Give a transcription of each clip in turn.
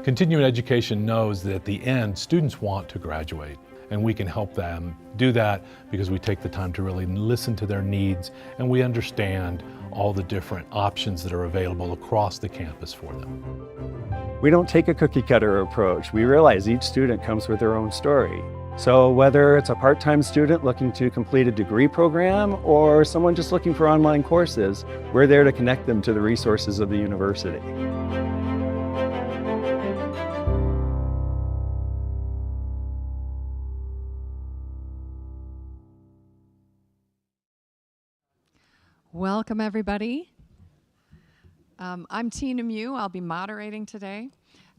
Continuing education knows that at the end, students want to graduate, and we can help them do that because we take the time to really listen to their needs, and we understand all the different options that are available across the campus for them. We don't take a cookie cutter approach. We realize each student comes with their own story. So whether it's a part-time student looking to complete a degree program or someone just looking for online courses, we're there to connect them to the resources of the university. Welcome, everybody. I'm Tina Mew. I'll be moderating today.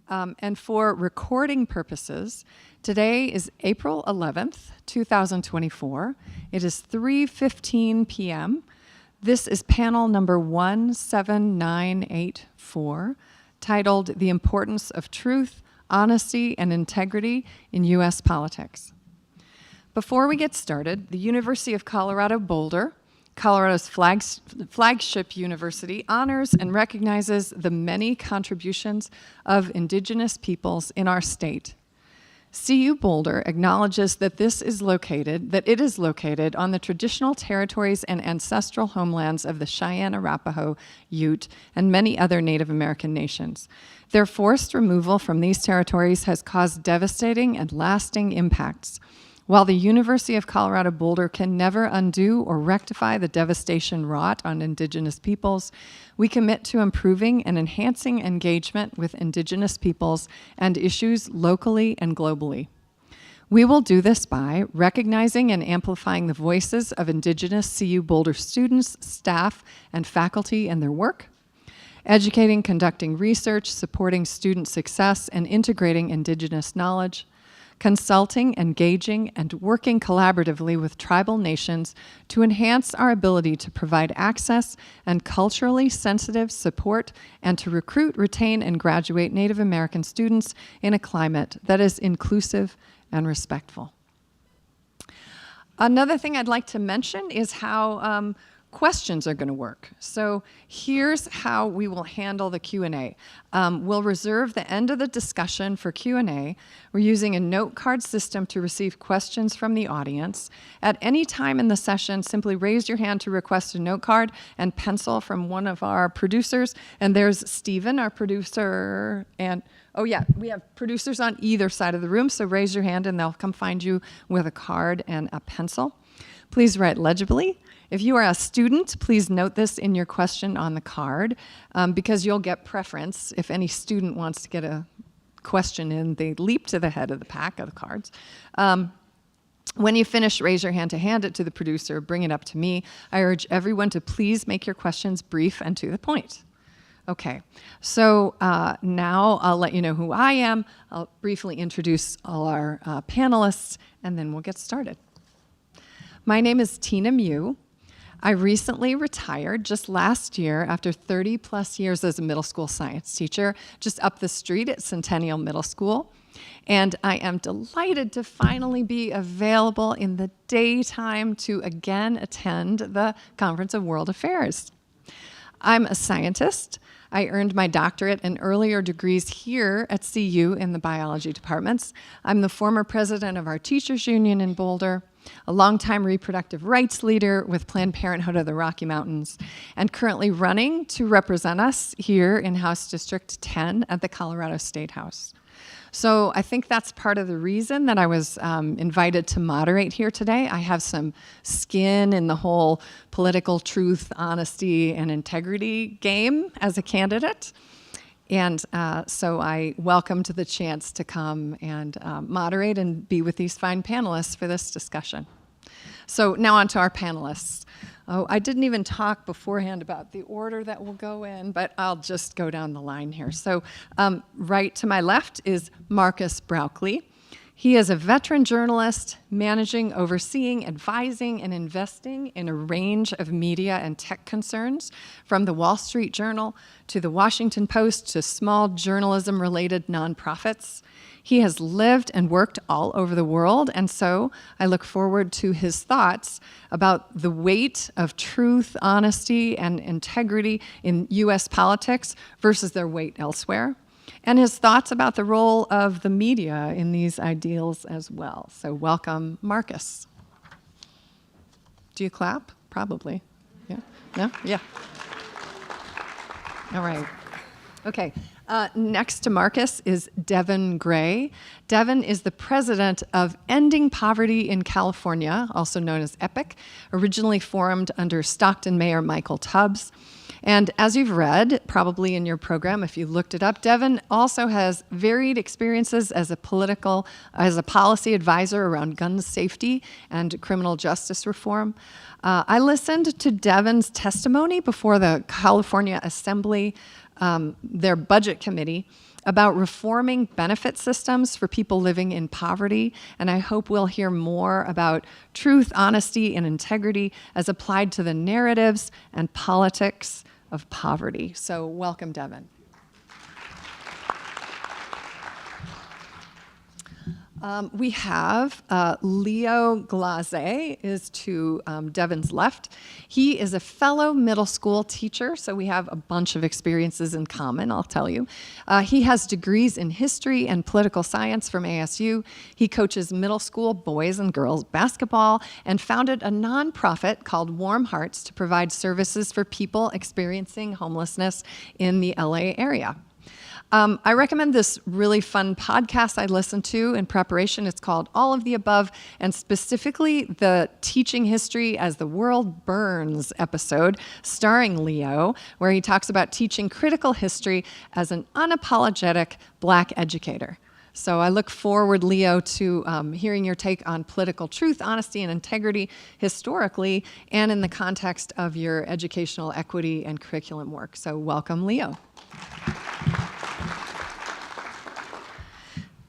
And for recording purposes, today is April 11th, 2024. It is 3:15 p.m. This is panel number 17984, titled The Importance of Truth, Honesty, and Integrity in U.S. Politics. Before we get started, the University of Colorado Boulder, Colorado's flagship university, honors and recognizes the many contributions of Indigenous peoples in our state. CU Boulder acknowledges that it is located on the traditional territories and ancestral homelands of the Cheyenne, Arapaho, Ute, and many other Native American nations. Their forced removal from these territories has caused devastating and lasting impacts. While the University of Colorado Boulder can never undo or rectify the devastation wrought on Indigenous peoples, we commit to improving and enhancing engagement with Indigenous peoples and issues locally and globally. We will do this by recognizing and amplifying the voices of Indigenous CU Boulder students, staff, and faculty in their work, educating, conducting research, supporting student success, and integrating Indigenous knowledge, consulting, engaging, and working collaboratively with tribal nations to enhance our ability to provide access and culturally sensitive support and to recruit, retain, and graduate Native American students in a climate that is inclusive and respectful. Another thing I'd like to mention is how questions are going to work. So here's how we will handle the Q&A. We'll reserve the end of the discussion for Q&A. We're using a note card system to receive questions from the audience. At any time in the session, simply raise your hand to request a note card and pencil from one of our producers. And there's Stephen, our producer, and oh yeah, we have producers on either side of the room, so raise your hand and they'll come find you with a card and a pencil. Please write legibly. If you are a student, please note this in your question on the card because you'll get preference. If any student wants to get a question in, they leap to the head of the pack of the cards. When you finish, raise your hand to hand it to the producer, bring it up to me. I urge everyone to please make your questions brief and to the point. Okay, so now I'll let you know who I am. I'll briefly introduce all our panelists, and then we'll get started. My name is Tina Mew. I recently retired just last year after 30 plus years as a middle school science teacher, just up the street at Centennial Middle School. And I am delighted to finally be available in the daytime to again attend the Conference of World Affairs. I'm a scientist. I earned my doctorate and earlier degrees here at CU in the biology departments. I'm the former president of our teachers union in Boulder, a longtime reproductive rights leader with Planned Parenthood of the Rocky Mountains, and currently running to represent us here in House District 10 at the Colorado State House. So I think that's part of the reason that I was invited to moderate here today. I have some skin in the whole political truth, honesty, and integrity game as a candidate. And so I welcomed the chance to come and moderate and be with these fine panelists for this discussion. So now on to our panelists. Oh, I didn't even talk beforehand about the order that we'll go in, but I'll just go down the line here. So right to my left is Marcus Brauchley. He is a veteran journalist, managing, overseeing, advising, and investing in a range of media and tech concerns, from the Wall Street Journal to the Washington Post to small journalism-related nonprofits. He has lived and worked all over the world, and so I look forward to his thoughts about the weight of truth, honesty, and integrity in U.S. politics versus their weight elsewhere, and his thoughts about the role of the media in these ideals as well. So welcome, Marcus. Do you clap? Probably. Yeah? No? Yeah. All right. Okay. Next to Marcus is Devin Gray. Devin is the president of Ending Poverty in California, also known as EPIC, originally formed under Stockton Mayor Michael Tubbs. And as you've read, probably in your program, if you looked it up, Devin also has varied experiences as a policy advisor around gun safety and criminal justice reform. I listened to Devin's testimony before the California Assembly, their budget committee, about reforming benefit systems for people living in poverty, and I hope we'll hear more about truth, honesty, and integrity as applied to the narratives and politics of poverty. So welcome, Devin. We have Leo Glaze is to Devin's left. He is a fellow middle school teacher, so we have a bunch of experiences in common, I'll tell you. He has degrees in history and political science from ASU. He coaches middle school boys and girls basketball and founded a nonprofit called Warm Hearts to provide services for people experiencing homelessness in the LA area. I recommend this really fun podcast I listened to in preparation. It's called All of the Above, and specifically the Teaching History as the World Burns episode, starring Leo, where he talks about teaching critical history as an unapologetic Black educator. So I look forward, Leo, to hearing your take on political truth, honesty, and integrity historically and in the context of your educational equity and curriculum work. So welcome, Leo.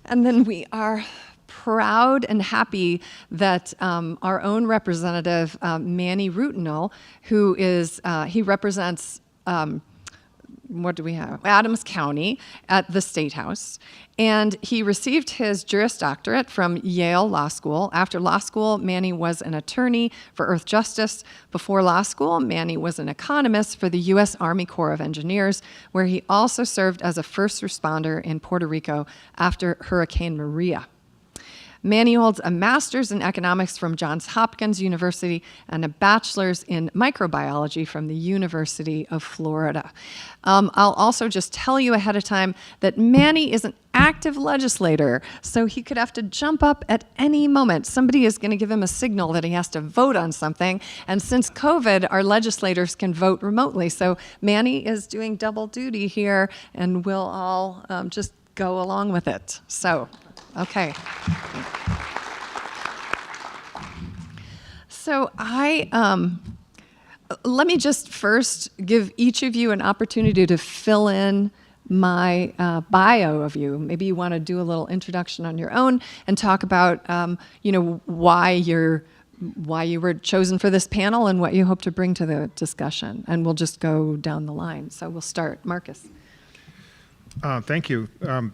And then we are proud and happy that our own representative, Manny Rutinol, who is, he represents, what do we have? Adams County at the State House. And he received his Juris Doctorate from Yale Law School. After law school, Manny was an attorney for Earth Justice. Before law school, Manny was an economist for the U.S. Army Corps of Engineers, where he also served as a first responder in Puerto Rico after Hurricane Maria. Manny holds a master's in economics from Johns Hopkins University and a bachelor's in microbiology from the University of Florida. I'll also just tell you ahead of time that Manny is an active legislator, so he could have to jump up at any moment. Somebody is going to give him a signal that he has to vote on something, and since COVID, our legislators can vote remotely. So Manny is doing double duty here, and we'll all just go along with it. So. Okay. So let me just first give each of you an opportunity to fill in my bio of you. Maybe you want to do a little introduction on your own and talk about, why you were chosen for this panel and what you hope to bring to the discussion. And we'll just go down the line. So we'll start. Marcus. Thank you.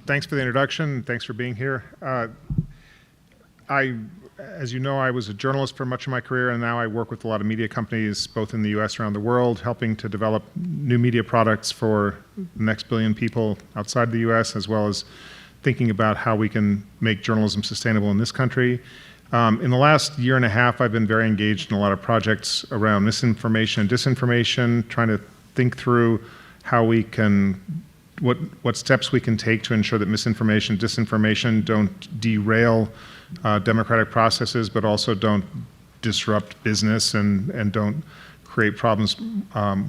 Thanks for the introduction. Thanks for being here. As you know, I was a journalist for much of my career, and now I work with a lot of media companies, both in the U.S. and around the world, helping to develop new media products for the next billion people outside the U.S., as well as thinking about how we can make journalism sustainable in this country. In the last year and a half, I've been very engaged in a lot of projects around misinformation and disinformation, trying to think through how we can what steps we can take to ensure that misinformation, disinformation don't derail democratic processes, but also don't disrupt business and don't create problems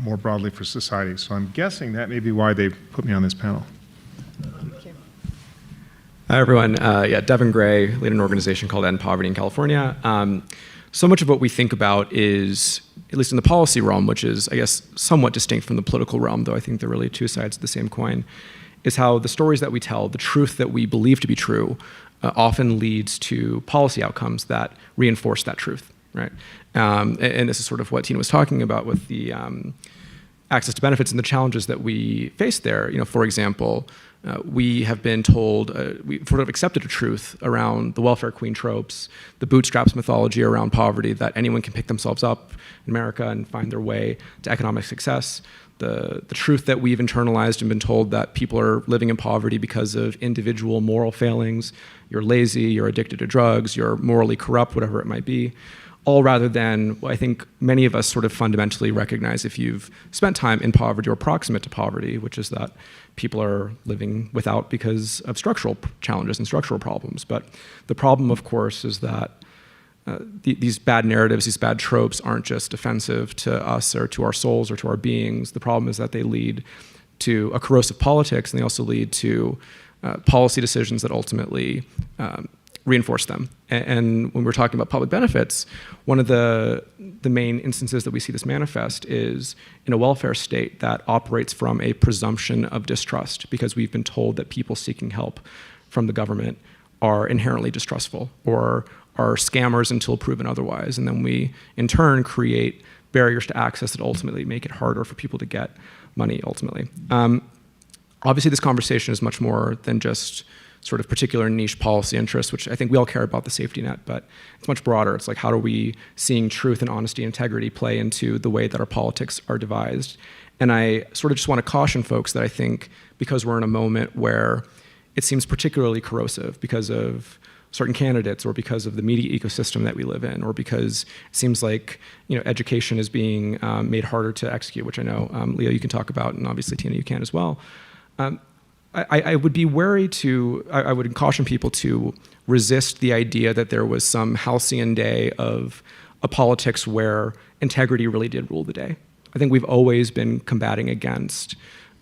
more broadly for society. So I'm guessing that may be why they put me on this panel. Thank you. Hi, everyone. Devin Gray, lead an organization called End Poverty in California. So much of what we think about is, at least in the policy realm, which is, I guess, somewhat distinct from the political realm, though I think they're really two sides of the same coin, is how the stories that we tell, the truth that we believe to be true, often leads to policy outcomes that reinforce that truth, right? And this is sort of what Tina was talking about with the access to benefits and the challenges that we face there. For example, we have been told, we sort of accepted a truth around the welfare queen tropes, the bootstraps mythology around poverty, that anyone can pick themselves up in America and find their way to economic success. the truth that we've internalized and been told that people are living in poverty because of individual moral failings. You're lazy, you're addicted to drugs, you're morally corrupt, whatever it might be. All rather than, I think many of us sort of fundamentally recognize if you've spent time in poverty or proximate to poverty, which is that people are living without because of structural challenges and structural problems. But the problem, of course, is that these bad narratives, these bad tropes aren't just offensive to us or to our souls or to our beings. The problem is that they lead to a corrosive politics, and they also lead to policy decisions that ultimately reinforce them. And when we're talking about public benefits, one of the main instances that we see this manifest is in a welfare state that operates from a presumption of distrust, because we've been told that people seeking help from the government are inherently distrustful or are scammers until proven otherwise. And then we, in turn, create barriers to access that ultimately make it harder for people to get money, ultimately. Obviously, this conversation is much more than just sort of particular niche policy interests, which I think we all care about the safety net, but it's much broader. It's like, how are we seeing truth and honesty and integrity play into the way that our politics are devised? And I sort of just want to caution folks that I think because we're in a moment where it seems particularly corrosive because of certain candidates or because of the media ecosystem that we live in, or because it seems like education is being made harder to execute, which I know, Leo, you can talk about, and obviously Tina, you can as well. I would be wary I would caution people to resist the idea that there was some halcyon day of a politics where integrity really did rule the day. I think we've always been combating against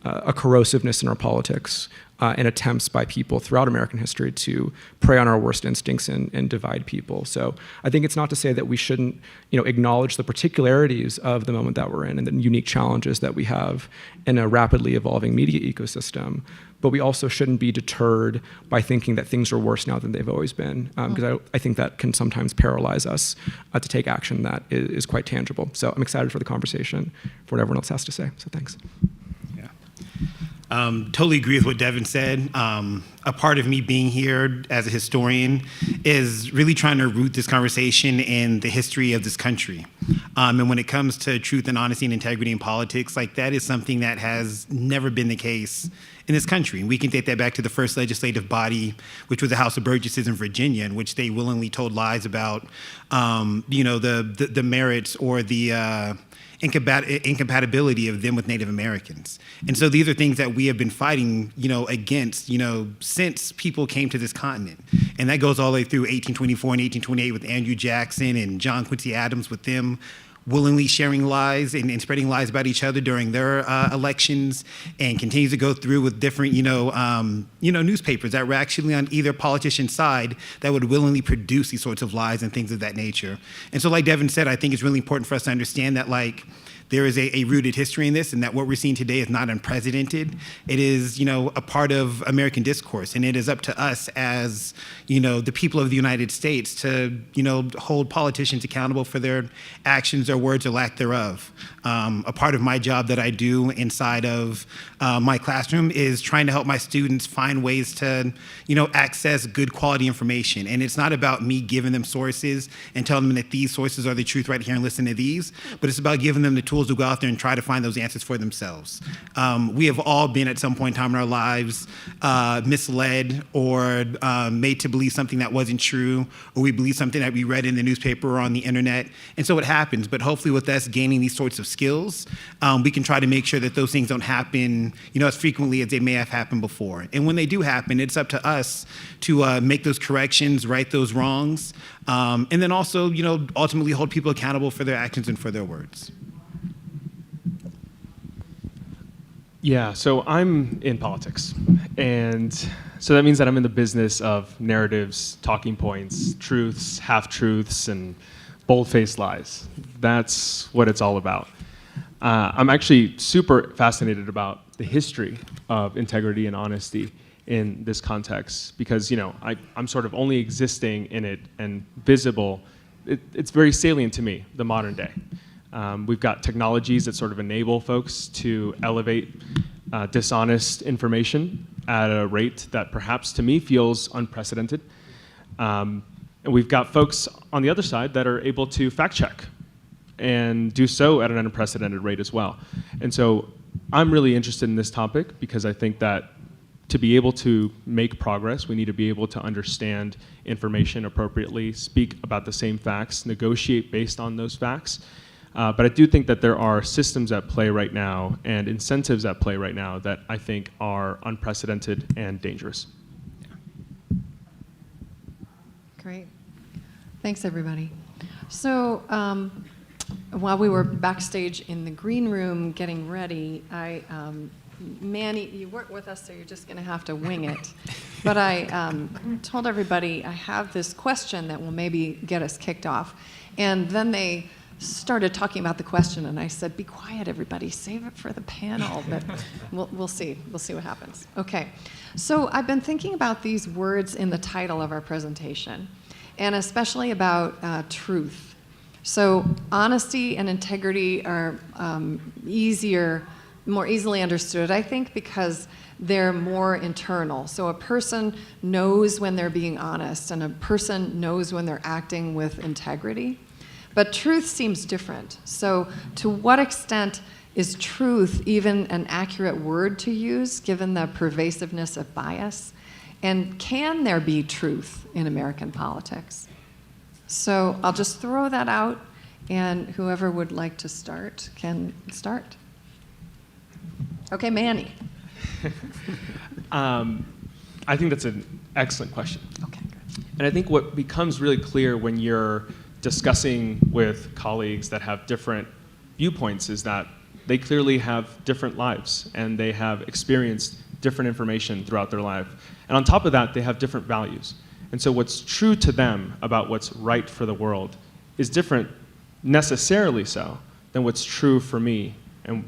a corrosiveness in our politics and attempts by people throughout American history to prey on our worst instincts and divide people. So I think it's not to say that we shouldn't acknowledge the particularities of the moment that we're in and the unique challenges that we have in a rapidly evolving media ecosystem, but we also shouldn't be deterred by thinking that things are worse now than they've always been, because I think that can sometimes paralyze us to take action that is quite tangible. So I'm excited for the conversation, for what everyone else has to say, so thanks. Totally agree with what Devin said. A part of me being here as a historian is really trying to root this conversation in the history of this country. And when it comes to truth and honesty and integrity in politics, like that is something that has never been the case in this country. We can date that back to the first legislative body, which was the House of Burgesses in Virginia, in which they willingly told lies about, the merits or the incompatibility of them with Native Americans. And so these are things that we have been fighting, against, since people came to this continent. And that goes all the way through 1824 and 1828 with Andrew Jackson and John Quincy Adams, with them willingly sharing lies and spreading lies about each other during their elections, and continues to go through with different, newspapers that were actually on either politician's side that would willingly produce these sorts of lies and things of that nature. And so, like Devin said, I think it's really important for us to understand that, there is a rooted history in this, and that what we're seeing today is not unprecedented. It is, a part of American discourse, and it is up to us as, the people of the United States to, hold politicians accountable for their actions or words or lack thereof. A part of my job that I do inside of my classroom is trying to help my students find ways to, access good quality information. And it's not about me giving them sources and telling them that these sources are the truth right here and listen to these, but it's about giving them the tools to go out there and try to find those answers for themselves. We have all been at some point in time in our lives misled or made to believe something that wasn't true, or we believe something that we read in the newspaper or on the internet. And so it happens, but hopefully with us gaining these sorts of skills, we can try to make sure that those things don't happen, as frequently as they may have happened before. And when they do happen, it's up to us to make those corrections, right those wrongs, and then also, ultimately hold people accountable for their actions and for their words. Yeah, so I'm in politics, and so that means that I'm in the business of narratives, talking points, truths, half-truths, and bold-faced lies. That's what it's all about. I'm actually super fascinated about the history of integrity and honesty in this context, because I'm sort of only existing in it and visible. It's very salient to me, the modern day. We've got technologies that sort of enable folks to elevate dishonest information at a rate that perhaps to me feels unprecedented. And we've got folks on the other side that are able to fact check and do so at an unprecedented rate as well. And so I'm really interested in this topic because I think that to be able to make progress, we need to be able to understand information appropriately, speak about the same facts, negotiate based on those facts. But I do think that there are systems at play right now and incentives at play right now that I think are unprecedented and dangerous. Great. Thanks, everybody. So while we were backstage in the green room getting ready, Manny, you weren't with us, so you're just going to have to wing it. But I told everybody I have this question that will maybe get us kicked off. And then they started talking about the question, and I said, be quiet, everybody. Save it for the panel. But we'll see. We'll see what happens. Okay. So I've been thinking about these words in the title of our presentation, and especially about truth. So honesty and integrity are more easily understood, I think, because they're more internal. So a person knows when they're being honest, and a person knows when they're acting with integrity. But truth seems different. So to what extent is truth even an accurate word to use, given the pervasiveness of bias? And can there be truth in American politics? So I'll just throw that out, and whoever would like to start can start. Okay, Manny. I think that's an excellent question. Okay, good. And I think what becomes really clear when you're discussing with colleagues that have different viewpoints is that they clearly have different lives and they have experienced different information throughout their life. And on top of that, they have different values. And so what's true to them about what's right for the world is different, necessarily so, than what's true for me. And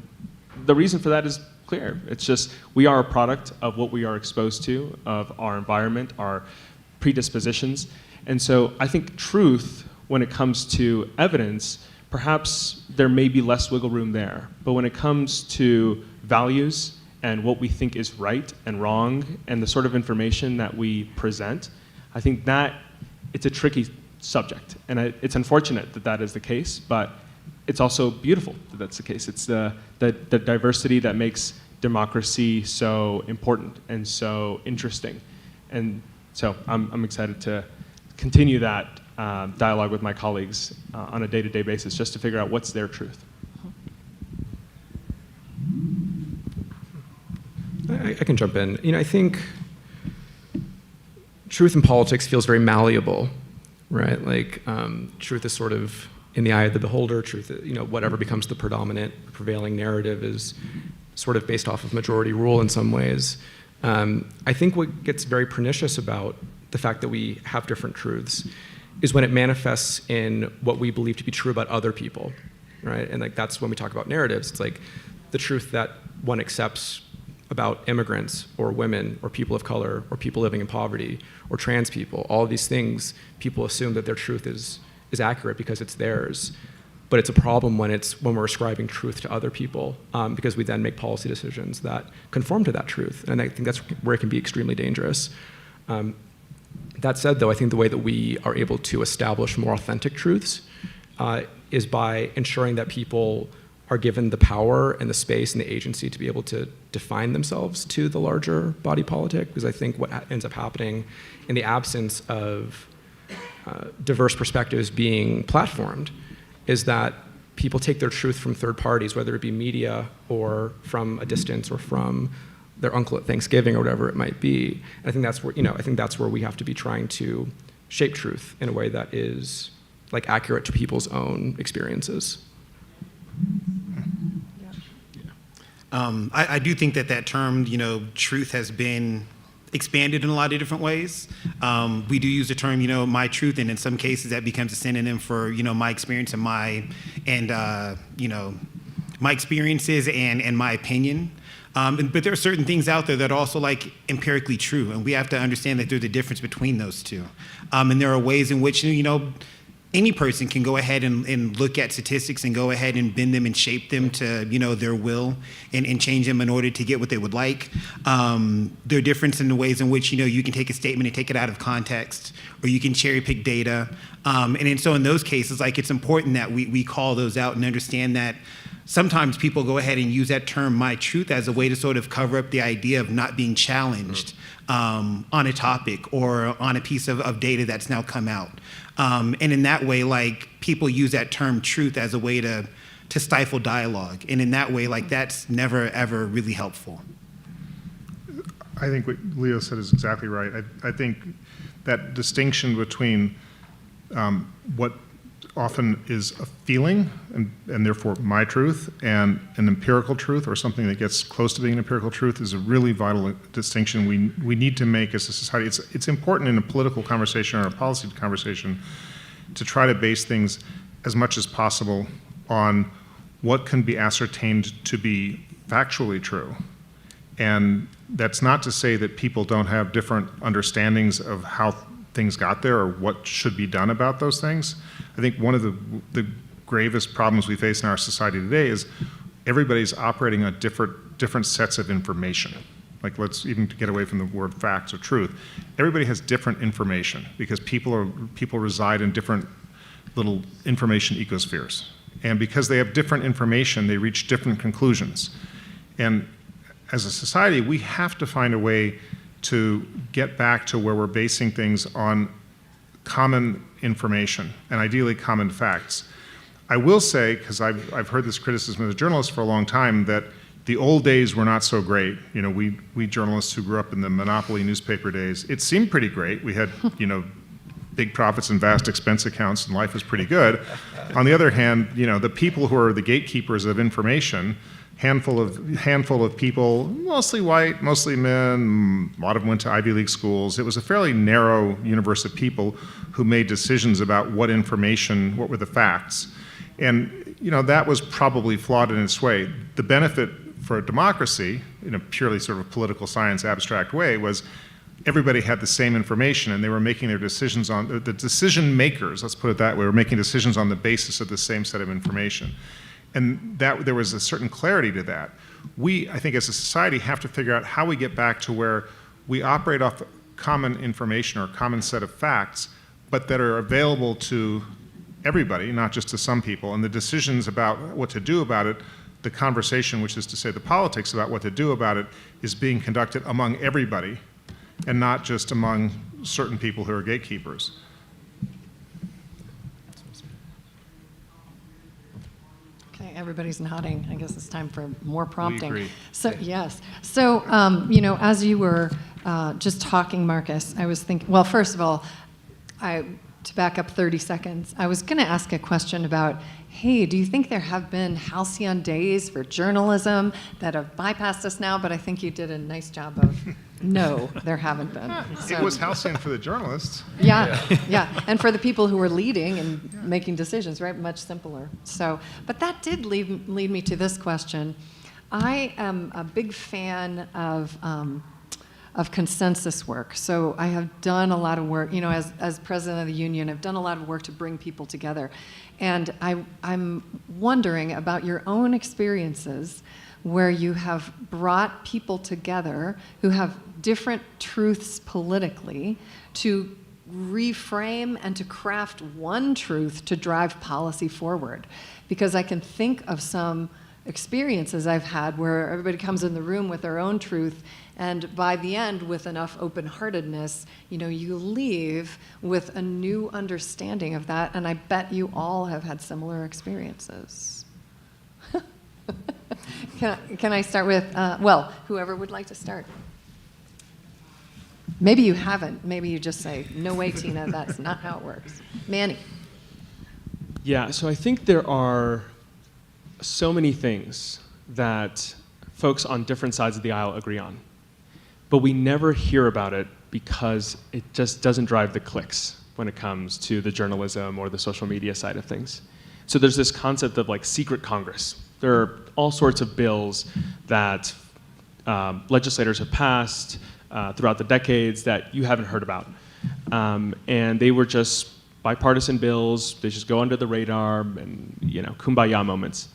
the reason for that is clear. It's just we are a product of what we are exposed to, of our environment, our predispositions. And so I think truth, when it comes to evidence, perhaps there may be less wiggle room there. But when it comes to values and what we think is right and wrong and the sort of information that we present, I think that it's a tricky subject. And it's unfortunate that that is the case, but it's also beautiful that that's the case. It's the diversity that makes democracy so important and so interesting. And so I'm excited to continue that dialogue with my colleagues on a day-to-day basis just to figure out what's their truth. I can jump in. I think truth in politics feels very malleable, right? Like truth is sort of in the eye of the beholder. Truth, whatever becomes the predominant, prevailing narrative is sort of based off of majority rule in some ways. I think what gets very pernicious about the fact that we have different truths is when it manifests in what we believe to be true about other people, right? And like that's when we talk about narratives. It's like the truth that one accepts about immigrants or women or people of color or people living in poverty or trans people. All of these things, people assume that their truth is accurate because it's theirs. But it's a problem when we're ascribing truth to other people because we then make policy decisions that conform to that truth. And I think that's where it can be extremely dangerous. That said, though, I think the way that we are able to establish more authentic truths is by ensuring that people are given the power and the space and the agency to be able to define themselves to the larger body politic, because I think what ends up happening in the absence of diverse perspectives being platformed is that people take their truth from third parties, whether it be media or from a distance or from their uncle at Thanksgiving or whatever it might be. And I think that's where we have to be trying to shape truth in a way that is like accurate to people's own experiences. I do think that term, truth has been expanded in a lot of different ways. We do use the term, my truth, and in some cases that becomes a synonym for, my experience and my experiences and my opinion. But there are certain things out there that are also like empirically true, and we have to understand that there's a difference between those two. And there are ways in which, any person can go ahead and look at statistics and go ahead and bend them and shape them to, their will and change them in order to get what they would like. There are differences in the ways in which, you can take a statement and take it out of context, or you can cherry pick data. And so in those cases, like it's important that we call those out and understand that sometimes people go ahead and use that term, my truth, as a way to sort of cover up the idea of not being challenged on a topic or on a piece of data that's now come out. And in that way, like, people use that term truth as a way to stifle dialogue. And in that way, like, that's never, ever really helpful. I think what Leo said is exactly right. I think that distinction between what often is a feeling and therefore my truth and an empirical truth or something that gets close to being an empirical truth is a really vital distinction we need to make as a society. It's important in a political conversation or a policy conversation to try to base things as much as possible on what can be ascertained to be factually true. And that's not to say that people don't have different understandings of how things got there or what should be done about those things. I think one of the gravest problems we face in our society today is everybody's operating on different sets of information. Like, let's even get away from the word facts or truth. Everybody has different information because people reside in different little information ecospheres. And because they have different information, they reach different conclusions. And as a society, we have to find a way to get back to where we're basing things on common information and ideally common facts. I will say, because I've heard this criticism as a journalist for a long time, that the old days were not so great. You know, we journalists who grew up in the monopoly newspaper days, it seemed pretty great. We had, you know, big profits and vast expense accounts, and life was pretty good. On the other hand, you know, the people who are the gatekeepers of information, handful of people, mostly white, mostly men, a lot of them went to Ivy League schools. It was a fairly narrow universe of people who made decisions about what were the facts. And, you know, that was probably flawed in its way. The benefit for democracy, in a purely sort of political science abstract way, was everybody had the same information and they were making their decisions on, the decision makers, let's put it that way, were making decisions on the basis of the same set of information. And that there was a certain clarity to that. We, I think as a society, have to figure out how we get back to where we operate off common information or a common set of facts, but that are available to everybody, not just to some people. And the decisions about what to do about it, the conversation, which is to say the politics about what to do about it, is being conducted among everybody and not just among certain people who are gatekeepers. Okay, everybody's nodding. I guess it's time for more prompting. We agree. So yes. So you know, as you were just talking, Marcus, I was thinking. Well, first of all, to back up 30 seconds, I was going to ask a question about, hey, do you think there have been halcyon days for journalism that have bypassed us now? But I think you did a nice job of, no, there haven't been. So, It was halcyon for the journalists. yeah. And for the people who were leading and making decisions, right? Much simpler. So, but that did lead me to this question. I am a big fan of consensus work. So I have done a lot of work, you know, as president of the union, I've done a lot of work to bring people together. And I'm wondering about your own experiences where you have brought people together who have different truths politically to reframe and to craft one truth to drive policy forward. Because I can think of some experiences I've had where everybody comes in the room with their own truth, and by the end, with enough open-heartedness, you know, you leave with a new understanding of that, and I bet you all have had similar experiences. Can I start with, well, whoever would like to start? Maybe you haven't. Maybe you just say, no way, Tina, that's not how it works. Manny. Yeah, so I think there are so many things that folks on different sides of the aisle agree on, but we never hear about it because it just doesn't drive the clicks when it comes to the journalism or the social media side of things. So there's this concept of like secret Congress. There are all sorts of bills that legislators have passed throughout the decades that you haven't heard about. And they were just bipartisan bills. They just go under the radar and, you know, kumbaya moments.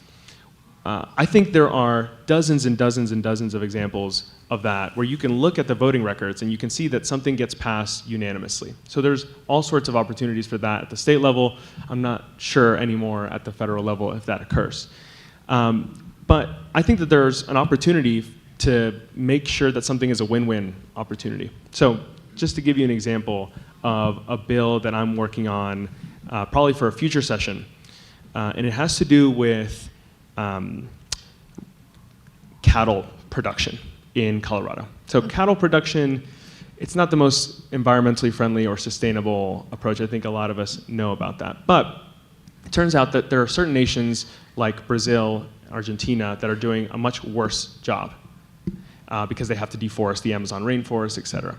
I think there are dozens and dozens and dozens of examples of that where you can look at the voting records and you can see that something gets passed unanimously. So there's all sorts of opportunities for that at the state level. I'm not sure anymore at the federal level if that occurs. But I think that there's an opportunity to make sure that something is a win-win opportunity. So just to give you an example of a bill that I'm working on probably for a future session, and it has to do with cattle production in Colorado. So cattle production, it's not the most environmentally friendly or sustainable approach. I think a lot of us know about that. But it turns out that there are certain nations like Brazil, Argentina, that are doing a much worse job because they have to deforest the Amazon rainforest, et cetera.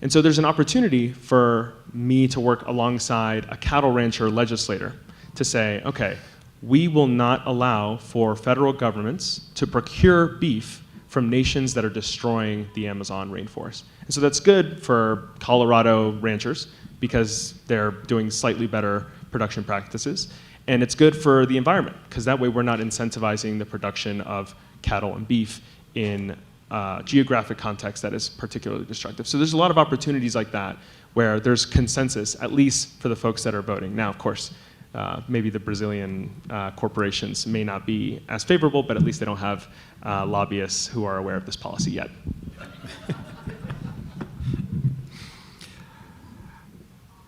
And so there's an opportunity for me to work alongside a cattle rancher legislator to say, okay, we will not allow for federal governments to procure beef from nations that are destroying the Amazon rainforest. And so that's good for Colorado ranchers because they're doing slightly better production practices. And it's good for the environment because that way we're not incentivizing the production of cattle and beef in geographic context that is particularly destructive. So there's a lot of opportunities like that where there's consensus, at least for the folks that are voting. Now, of course, maybe the Brazilian corporations may not be as favorable, but at least they don't have lobbyists who are aware of this policy yet.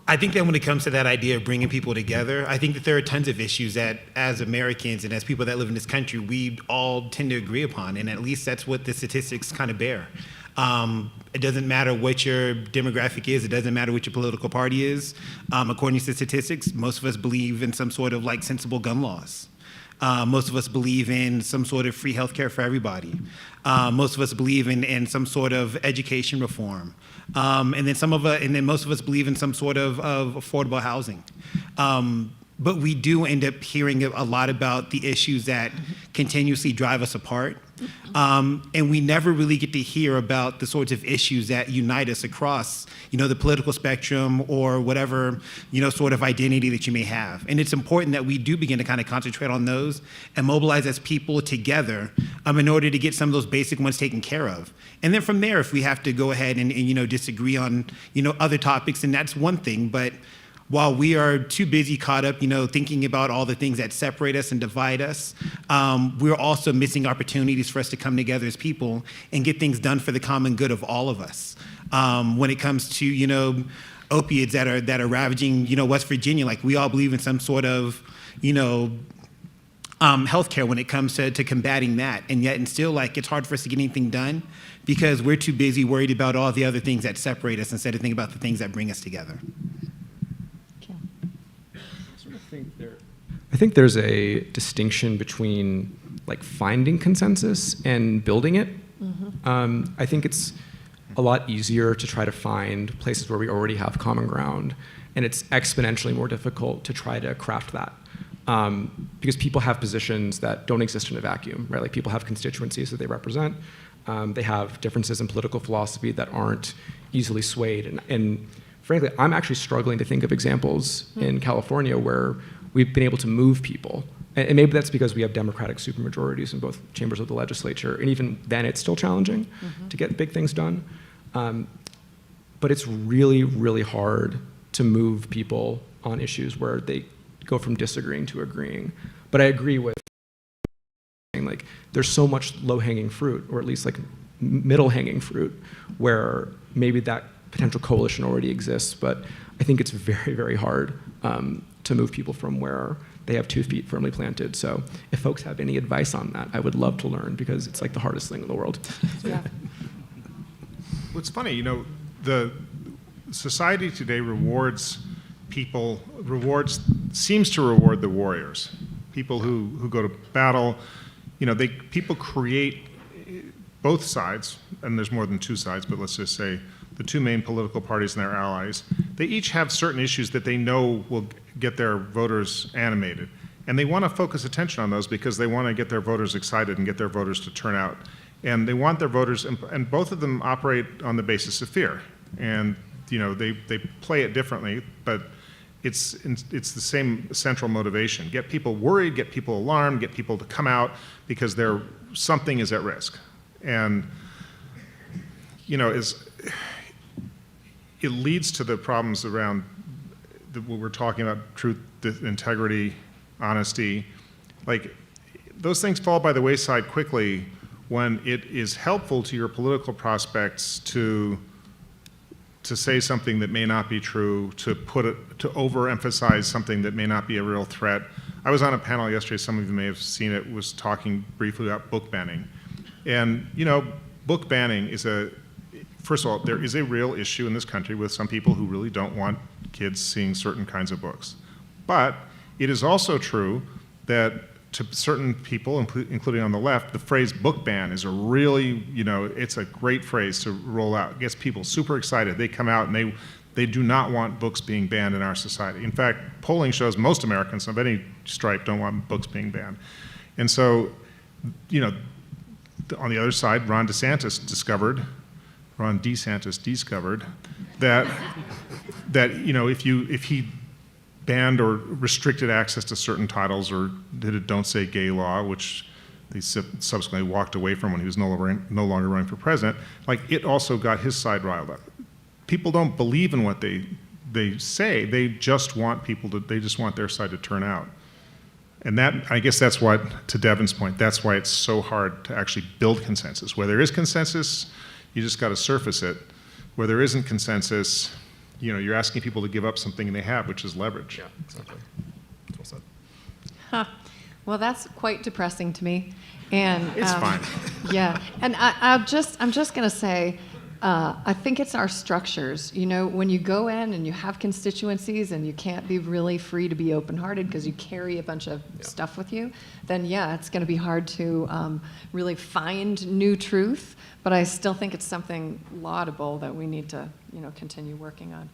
I think that when it comes to that idea of bringing people together, I think that there are tons of issues that as Americans and as people that live in this country, we all tend to agree upon, and at least that's what the statistics kind of bear. It doesn't matter what your demographic is, it doesn't matter what your political party is. According to statistics, most of us believe in some sort of like sensible gun laws. Most of us believe in some sort of free healthcare for everybody. Most of us believe in some sort of education reform. And then most of us believe in some sort of affordable housing. But we do end up hearing a lot about the issues that continuously drive us apart. And we never really get to hear about the sorts of issues that unite us across, the political spectrum or whatever, sort of identity that you may have. And it's important that we do begin to kind of concentrate on those and mobilize as people together in order to get some of those basic ones taken care of. And then from there, if we have to go ahead and disagree on, other topics, and that's one thing, but while we are too busy caught up, thinking about all the things that separate us and divide us, we're also missing opportunities for us to come together as people and get things done for the common good of all of us. When it comes to, opiates that are ravaging, West Virginia, like we all believe in some sort of, healthcare when it comes to combating that, and yet and still it's hard for us to get anything done because we're too busy worried about all the other things that separate us instead of thinking about the things that bring us together. I think there's a distinction between finding consensus and building it. I think it's a lot easier to try to find places where we already have common ground, and it's exponentially more difficult to try to craft that because people have positions that don't exist in a vacuum, right? Like people have constituencies that they represent. They have differences in political philosophy that aren't easily swayed, and frankly, I'm actually struggling to think of examples in California where we've been able to move people. And maybe that's because we have Democratic supermajorities in both chambers of the legislature. And even then, it's still challenging to get big things done. But it's really, really hard to move people on issues where they go from disagreeing to agreeing. But I agree with there's so much low-hanging fruit, or at least middle-hanging fruit, where maybe that potential coalition already exists. But I think it's very, very hard to move people from where they have 2 feet firmly planted. So if folks have any advice on that, I would love to learn because it's the hardest thing in the world. Yeah. What's funny, the society today seems to reward the warriors, people who go to battle. People create both sides, and there's more than 2 sides, but let's just say the 2 main political parties and their allies. They each have certain issues that they know will get their voters animated. And they want to focus attention on those because they want to get their voters excited and get their voters to turn out. And they want their voters, and both of them operate on the basis of fear. And they play it differently, but it's the same central motivation. Get people worried, get people alarmed, get people to come out because something is at risk. And it leads to the problems around what we're talking about: truth, integrity, honesty. those things fall by the wayside quickly when it is helpful to your political prospects to say something that may not be true, to overemphasize something that may not be a real threat. I was on a panel yesterday, some of you may have seen it, was talking briefly about book banning. And, book banning is first of all, there is a real issue in this country with some people who really don't want kids seeing certain kinds of books. But it is also true that to certain people, including on the left, the phrase book ban is a really, it's a great phrase to roll out. It gets people super excited. They come out and they do not want books being banned in our society. In fact, polling shows most Americans of any stripe don't want books being banned. And so, on the other side, Ron DeSantis discovered that if he banned or restricted access to certain titles or did a Don't Say Gay law, which they subsequently walked away from when he was no longer running for president, it also got his side riled up. People don't believe in what they say. They just want their side to turn out. And I guess that's what, to Devin's point, that's why it's so hard to actually build consensus. Where there is consensus, you just got to surface it. Where there isn't consensus, you're asking people to give up something they have, which is leverage. Yeah, exactly. That's well Huh. Well, that's quite depressing to me. And It's fine. Yeah, and I'm just going to say, I think it's our structures. When you go in and you have constituencies and you can't be really free to be open-hearted because you carry a bunch of stuff with you, then it's going to be hard to really find new truth. But I still think it's something laudable that we need to, continue working on.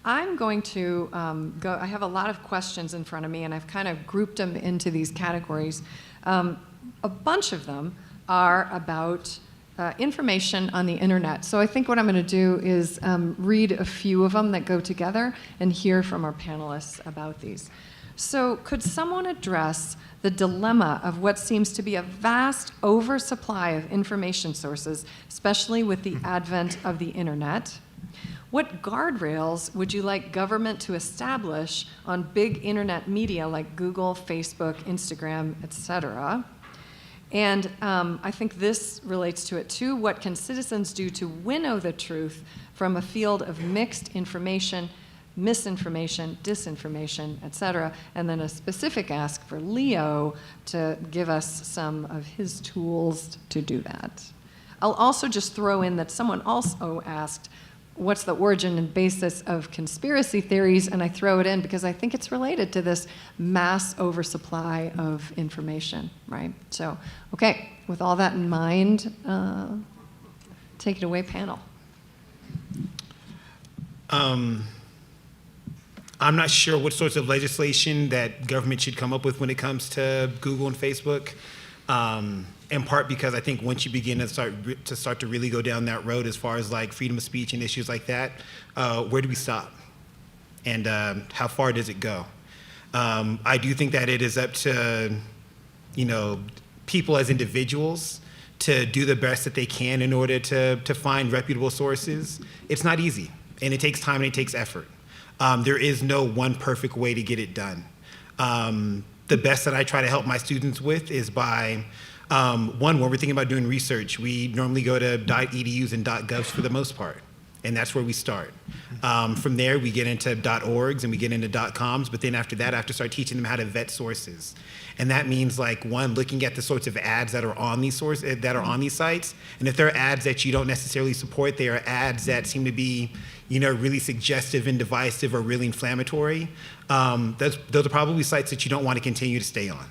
I'm going to go. I have a lot of questions in front of me, and I've kind of grouped them into these categories. A bunch of them are about information on the internet. So I think what I'm going to do is read a few of them that go together and hear from our panelists about these. So could someone address the dilemma of what seems to be a vast oversupply of information sources, especially with the advent of the internet? What guardrails would you like government to establish on big internet media like Google, Facebook, Instagram, etc.? And I think this relates to it too. What can citizens do to winnow the truth from a field of mixed information, misinformation, disinformation, etc.? And then a specific ask for Leo to give us some of his tools to do that. I'll also just throw in that someone also asked, what's the origin and basis of conspiracy theories? And I throw it in because I think it's related to this mass oversupply of information, right? So, okay, with all that in mind, take it away, panel. I'm not sure what sorts of legislation that government should come up with when it comes to Google and Facebook. In part because I think once you begin to start to really go down that road as far as like freedom of speech and issues like that, where do we stop? And how far does it go? I do think that it is up to, people as individuals to do the best that they can in order to find reputable sources. It's not easy, and it takes time and it takes effort. There is no one perfect way to get it done. The best that I try to help my students with is by when we're thinking about doing research, we normally go to .edus and .govs for the most part, and that's where we start. From there, we get into .orgs and we get into .coms, but then after that, I have to start teaching them how to vet sources. And that means looking at the sorts of ads that are on these sites, and if there are ads that you don't necessarily support, they are ads that seem to be really suggestive and divisive or really inflammatory. Those are probably sites that you don't want to continue to stay on.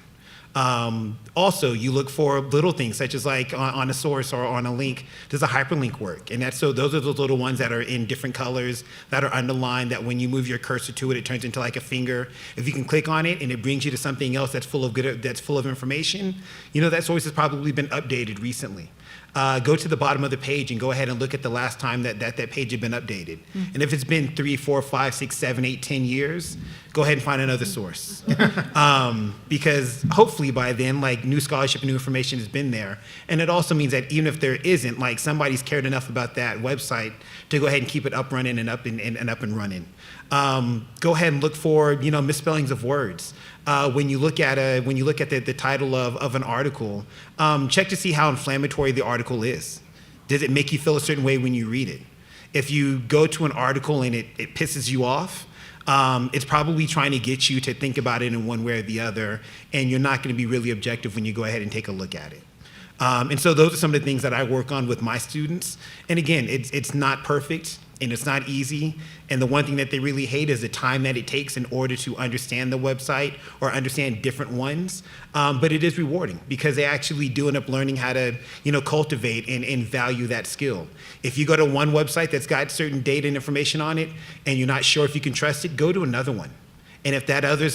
Also, you look for little things such as on a source or on a link, does a hyperlink work? And those are those little ones that are in different colors, that are underlined, that when you move your cursor to it, it turns into like a finger. If you can click on it and it brings you to something else that's full of information, that source has probably been updated recently. Go to the bottom of the page and go ahead and look at the last time that page had been updated. And if it's been 3, 4, 5, 6, 7, 8, 10 years, go ahead and find another source. Because hopefully by then, new scholarship and new information has been there. And it also means that even if there isn't, somebody's cared enough about that website to go ahead and keep it up running and up and running. Go ahead and look for misspellings of words. When you look at the title of an article, check to see how inflammatory the article is. Does it make you feel a certain way when you read it? If you go to an article and it pisses you off, it's probably trying to get you to think about it in one way or the other, and you're not going to be really objective when you go ahead and take a look at it. And so those are some of the things that I work on with my students. And again, it's not perfect and it's not easy. And the one thing that they really hate is the time that it takes in order to understand the website or understand different ones. But it is rewarding because they actually do end up learning how to, cultivate and value that skill. If you go to one website that's got certain data and information on it and you're not sure if you can trust it, go to another one. And if that other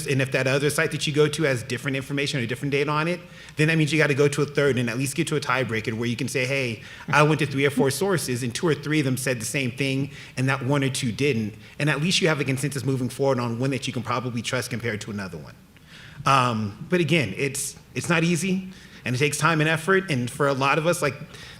site that you go to has different information or different data on it, then that means you got to go to a third and at least get to a tiebreaker where you can say, hey, I went to 3 or 4 sources and 2 or 3 of them said the same thing and that 1 or 2 didn't. And at least you have a consensus moving forward on one that you can probably trust compared to another one. But again, it's not easy and it takes time and effort. And for a lot of us,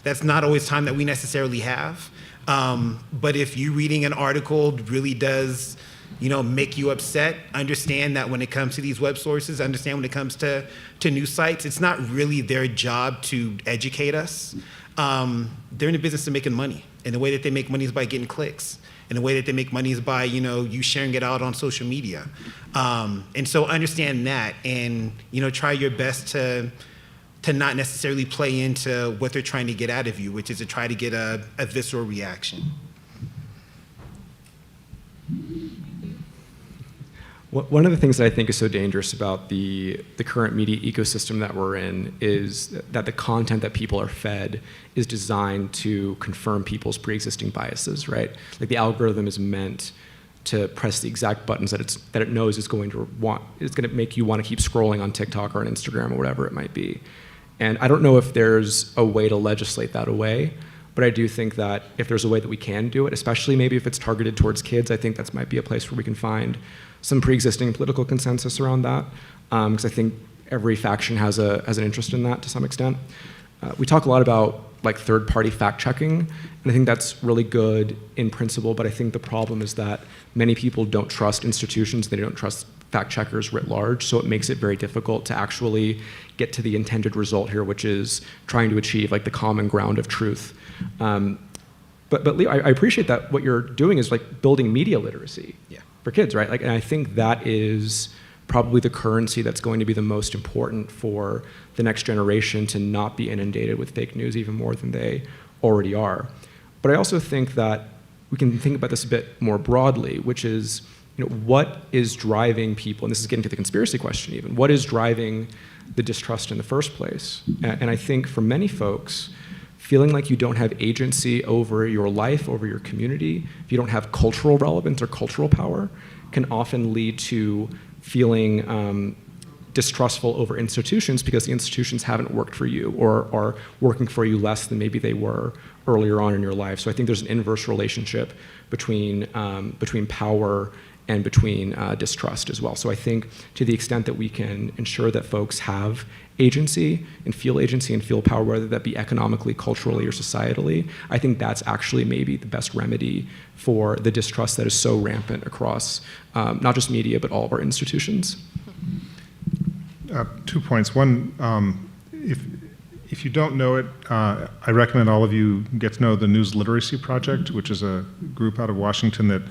that's not always time that we necessarily have. But if you reading an article really does make you upset, understand that when it comes to these web sources, understand when it comes to news sites, it's not really their job to educate us. They're in the business of making money. And the way that they make money is by getting clicks. And the way that they make money is by, you sharing it out on social media. And so understand that and, try your best to not necessarily play into what they're trying to get out of you, which is to try to get a visceral reaction. One of the things that I think is so dangerous about the current media ecosystem that we're in is that the content that people are fed is designed to confirm people's pre-existing biases, right? Like the algorithm is meant to press the exact buttons that it knows is going to make you want to keep scrolling on TikTok or on Instagram or whatever it might be. And I don't know if there's a way to legislate that away, but I do think that if there's a way that we can do it, especially maybe if it's targeted towards kids, I think that's might be a place where we can find some pre-existing political consensus around that, because I think every faction has an interest in that to some extent. We talk a lot about third-party fact-checking, and I think that's really good in principle, but I think the problem is that many people don't trust institutions, they don't trust fact-checkers writ large, so it makes it very difficult to actually get to the intended result here, which is trying to achieve the common ground of truth. But Leo, I appreciate that what you're doing is building media literacy. Yeah. For kids, right? And I think that is probably the currency that's going to be the most important for the next generation to not be inundated with fake news even more than they already are. But I also think that we can think about this a bit more broadly, which is, what is driving people, and this is getting to the conspiracy question even, what is driving the distrust in the first place? And I think for many folks, feeling like you don't have agency over your life, over your community, if you don't have cultural relevance or cultural power, can often lead to feeling distrustful over institutions because the institutions haven't worked for you or are working for you less than maybe they were earlier on in your life. So I think there's an inverse relationship between power and between distrust as well. So I think to the extent that we can ensure that folks have agency and feel power, whether that be economically, culturally, or societally, I think that's actually maybe the best remedy for the distrust that is so rampant across not just media, but all of our institutions. 2 points. One, if you don't know it, I recommend all of you get to know the News Literacy Project, which is a group out of Washington that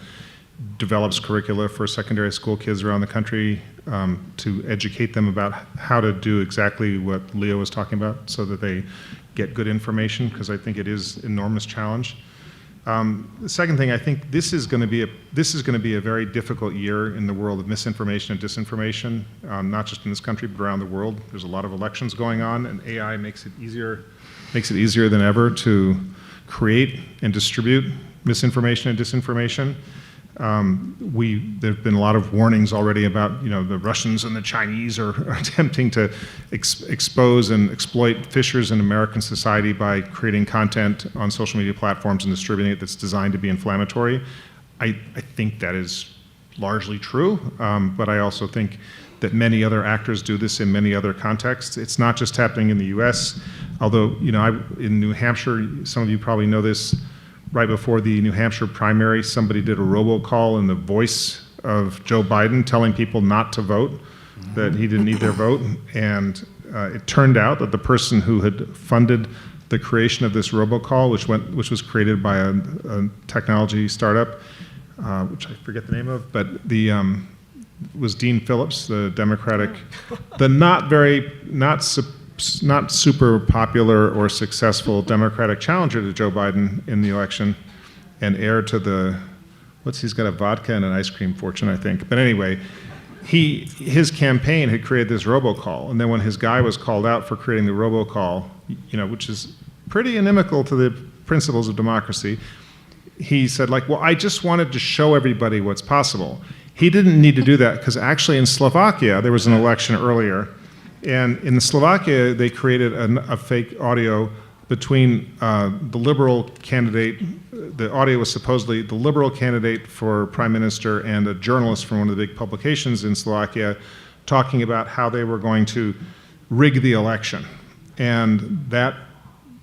develops curricula for secondary school kids around the country to educate them about how to do exactly what Leo was talking about so that they get good information, because I think it is an enormous challenge. The second thing, I think this is going to be a very difficult year in the world of misinformation and disinformation, not just in this country, but around the world. There's a lot of elections going on, and AI makes it easier than ever to create and distribute misinformation and disinformation. There have been a lot of warnings already about, the Russians and the Chinese are attempting to expose and exploit fissures in American society by creating content on social media platforms and distributing it that's designed to be inflammatory. I think that is largely true, but I also think that many other actors do this in many other contexts. It's not just happening in the US, although, in New Hampshire, some of you probably know this, right before the New Hampshire primary, somebody did a robocall in the voice of Joe Biden telling people not to vote, that he didn't need their vote. And it turned out that the person who had funded the creation of this robocall, which was created by a technology startup, which I forget the name of, but was Dean Phillips, the Democratic, the not super popular or successful Democratic challenger to Joe Biden in the election, and heir to he's got a vodka and an ice cream fortune, I think. But anyway, his campaign had created this robocall, and then when his guy was called out for creating the robocall, which is pretty inimical to the principles of democracy, he said, well, I just wanted to show everybody what's possible. He didn't need to do that because actually in Slovakia, there was an election earlier, and in Slovakia, they created a fake audio between the liberal candidate. The audio was supposedly the liberal candidate for prime minister and a journalist from one of the big publications in Slovakia talking about how they were going to rig the election. And that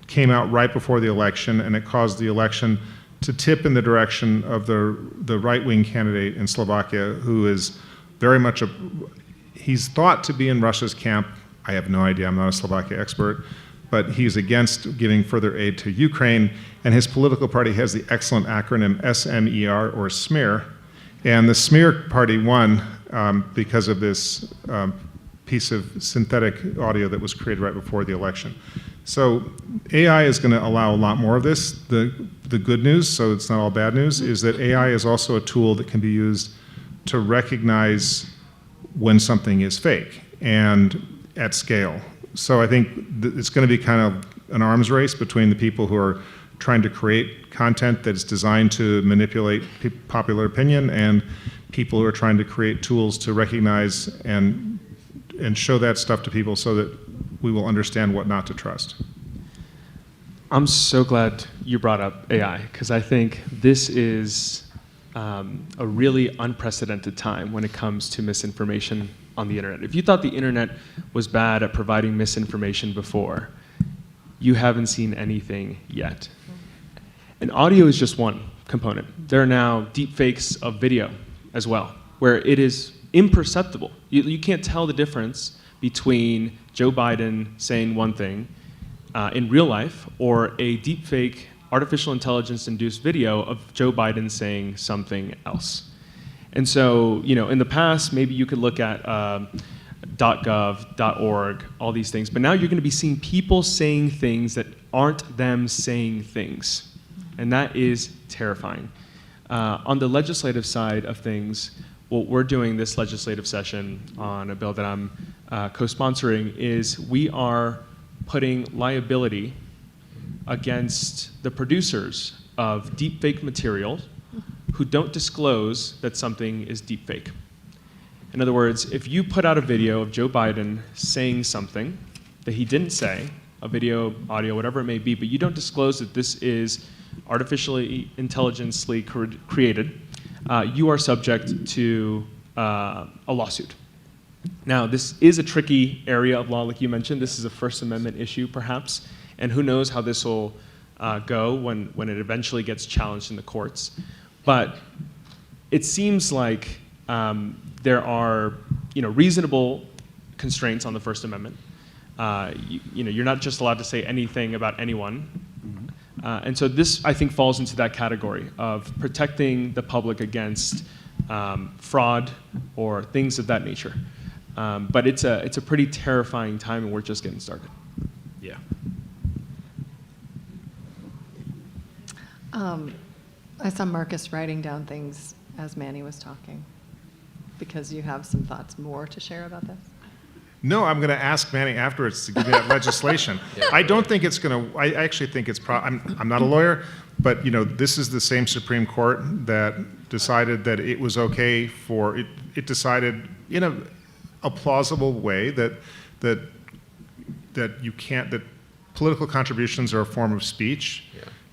came out right before the election, and it caused the election to tip in the direction of the right-wing candidate in Slovakia, who is very much he's thought to be in Russia's camp. I have no idea, I'm not a Slovakia expert, but he's against giving further aid to Ukraine, and his political party has the excellent acronym SMER, or SMER, and the SMER party won because of this piece of synthetic audio that was created right before the election. So AI is going to allow a lot more of this. The good news, so it's not all bad news, is that AI is also a tool that can be used to recognize when something is fake and at scale. So I think it's going to be kind of an arms race between the people who are trying to create content that is designed to manipulate popular opinion and people who are trying to create tools to recognize and show that stuff to people so that we will understand what not to trust. I'm so glad you brought up AI, because I think this is a really unprecedented time when it comes to misinformation on the internet. If you thought the internet was bad at providing misinformation before, you haven't seen anything yet. And audio is just one component. There are now deep fakes of video as well, where it is imperceptible. You can't tell the difference between Joe Biden saying one thing in real life or a deepfake artificial intelligence-induced video of Joe Biden saying something else. And so, in the past, maybe you could look at .gov, .org, all these things, but now you're going to be seeing people saying things that aren't them saying things, and that is terrifying. On the legislative side of things, what we're doing this legislative session on a bill that I'm co-sponsoring is we are putting liability against the producers of deepfake material who don't disclose that something is deepfake. In other words, if you put out a video of Joe Biden saying something that he didn't say, a video, audio, whatever it may be, but you don't disclose that this is artificially intelligently created, you are subject to a lawsuit. Now, this is a tricky area of law, like you mentioned. This is a First Amendment issue, perhaps, and who knows how this will go when it eventually gets challenged in the courts. But it seems like there are reasonable constraints on the First Amendment. You're not just allowed to say anything about anyone. And so this, I think, falls into that category of protecting the public against fraud or things of that nature. But it's a pretty terrifying time, and we're just getting started. Yeah. I saw Marcus writing down things as Manny was talking, because you have some thoughts more to share about this. No, I'm going to ask Manny afterwards to give me that legislation. I don't think it's going to. I actually think it's. I'm not a lawyer, but this is the same Supreme Court that decided that it was okay for it. It decided in a plausible way that you can't, that political contributions are a form of speech,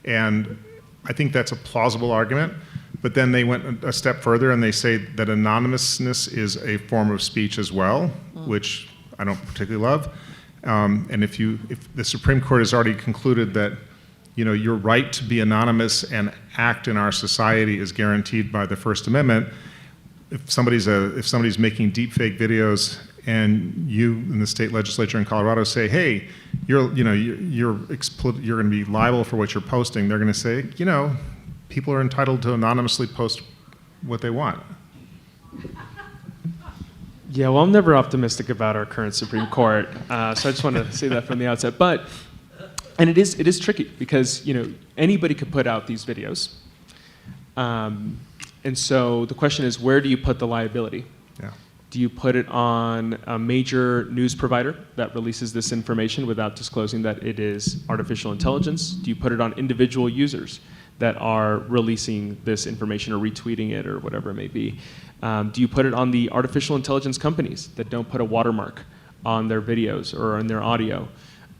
and I think that's a plausible argument. But then they went a step further and they say that anonymousness is a form of speech as well, which I don't particularly love. And if the Supreme Court has already concluded that your right to be anonymous and act in our society is guaranteed by the First Amendment. If somebody's making deepfake videos and you in the state legislature in Colorado say, hey, you're going to be liable for what you're posting, they're going to say, people are entitled to anonymously post what they want. Yeah, well, I'm never optimistic about our current Supreme Court, so I just want to say that from the outset. And it is tricky because anybody could put out these videos, and so the question is, where do you put the liability? Yeah. Do you put it on a major news provider that releases this information without disclosing that it is artificial intelligence? Do you put it on individual users that are releasing this information or retweeting it or whatever it may be? Do you put it on the artificial intelligence companies that don't put a watermark on their videos or on their audio?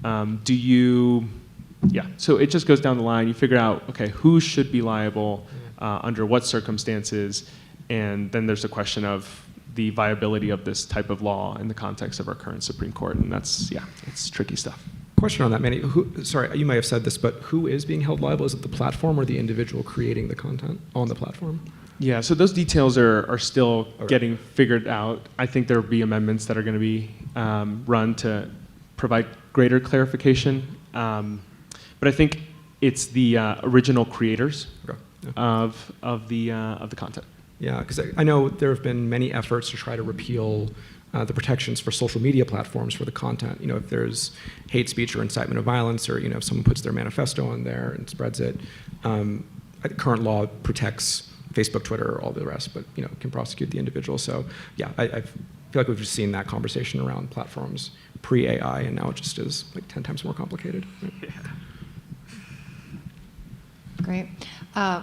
So it just goes down the line. You figure out, okay, who should be liable, under what circumstances, and then there's the question of the viability of this type of law in the context of our current Supreme Court, and it's tricky stuff. Question on that, Manny. Sorry, you might have said this, but who is being held liable? Is it the platform or the individual creating the content on the platform? Yeah, so those details are still getting figured out. I think there will be amendments that are going to be run to provide greater clarification. But I think it's the original creators of the content. Yeah, because I know there have been many efforts to try to repeal the protections for social media platforms for the content. If there's hate speech or incitement of violence, or if someone puts their manifesto on there and spreads it, current law protects Facebook, Twitter, all the rest, but can prosecute the individual. So yeah, I feel like we've just seen that conversation around platforms pre-AI, and now it just is like 10 times more complicated. Yeah. Great.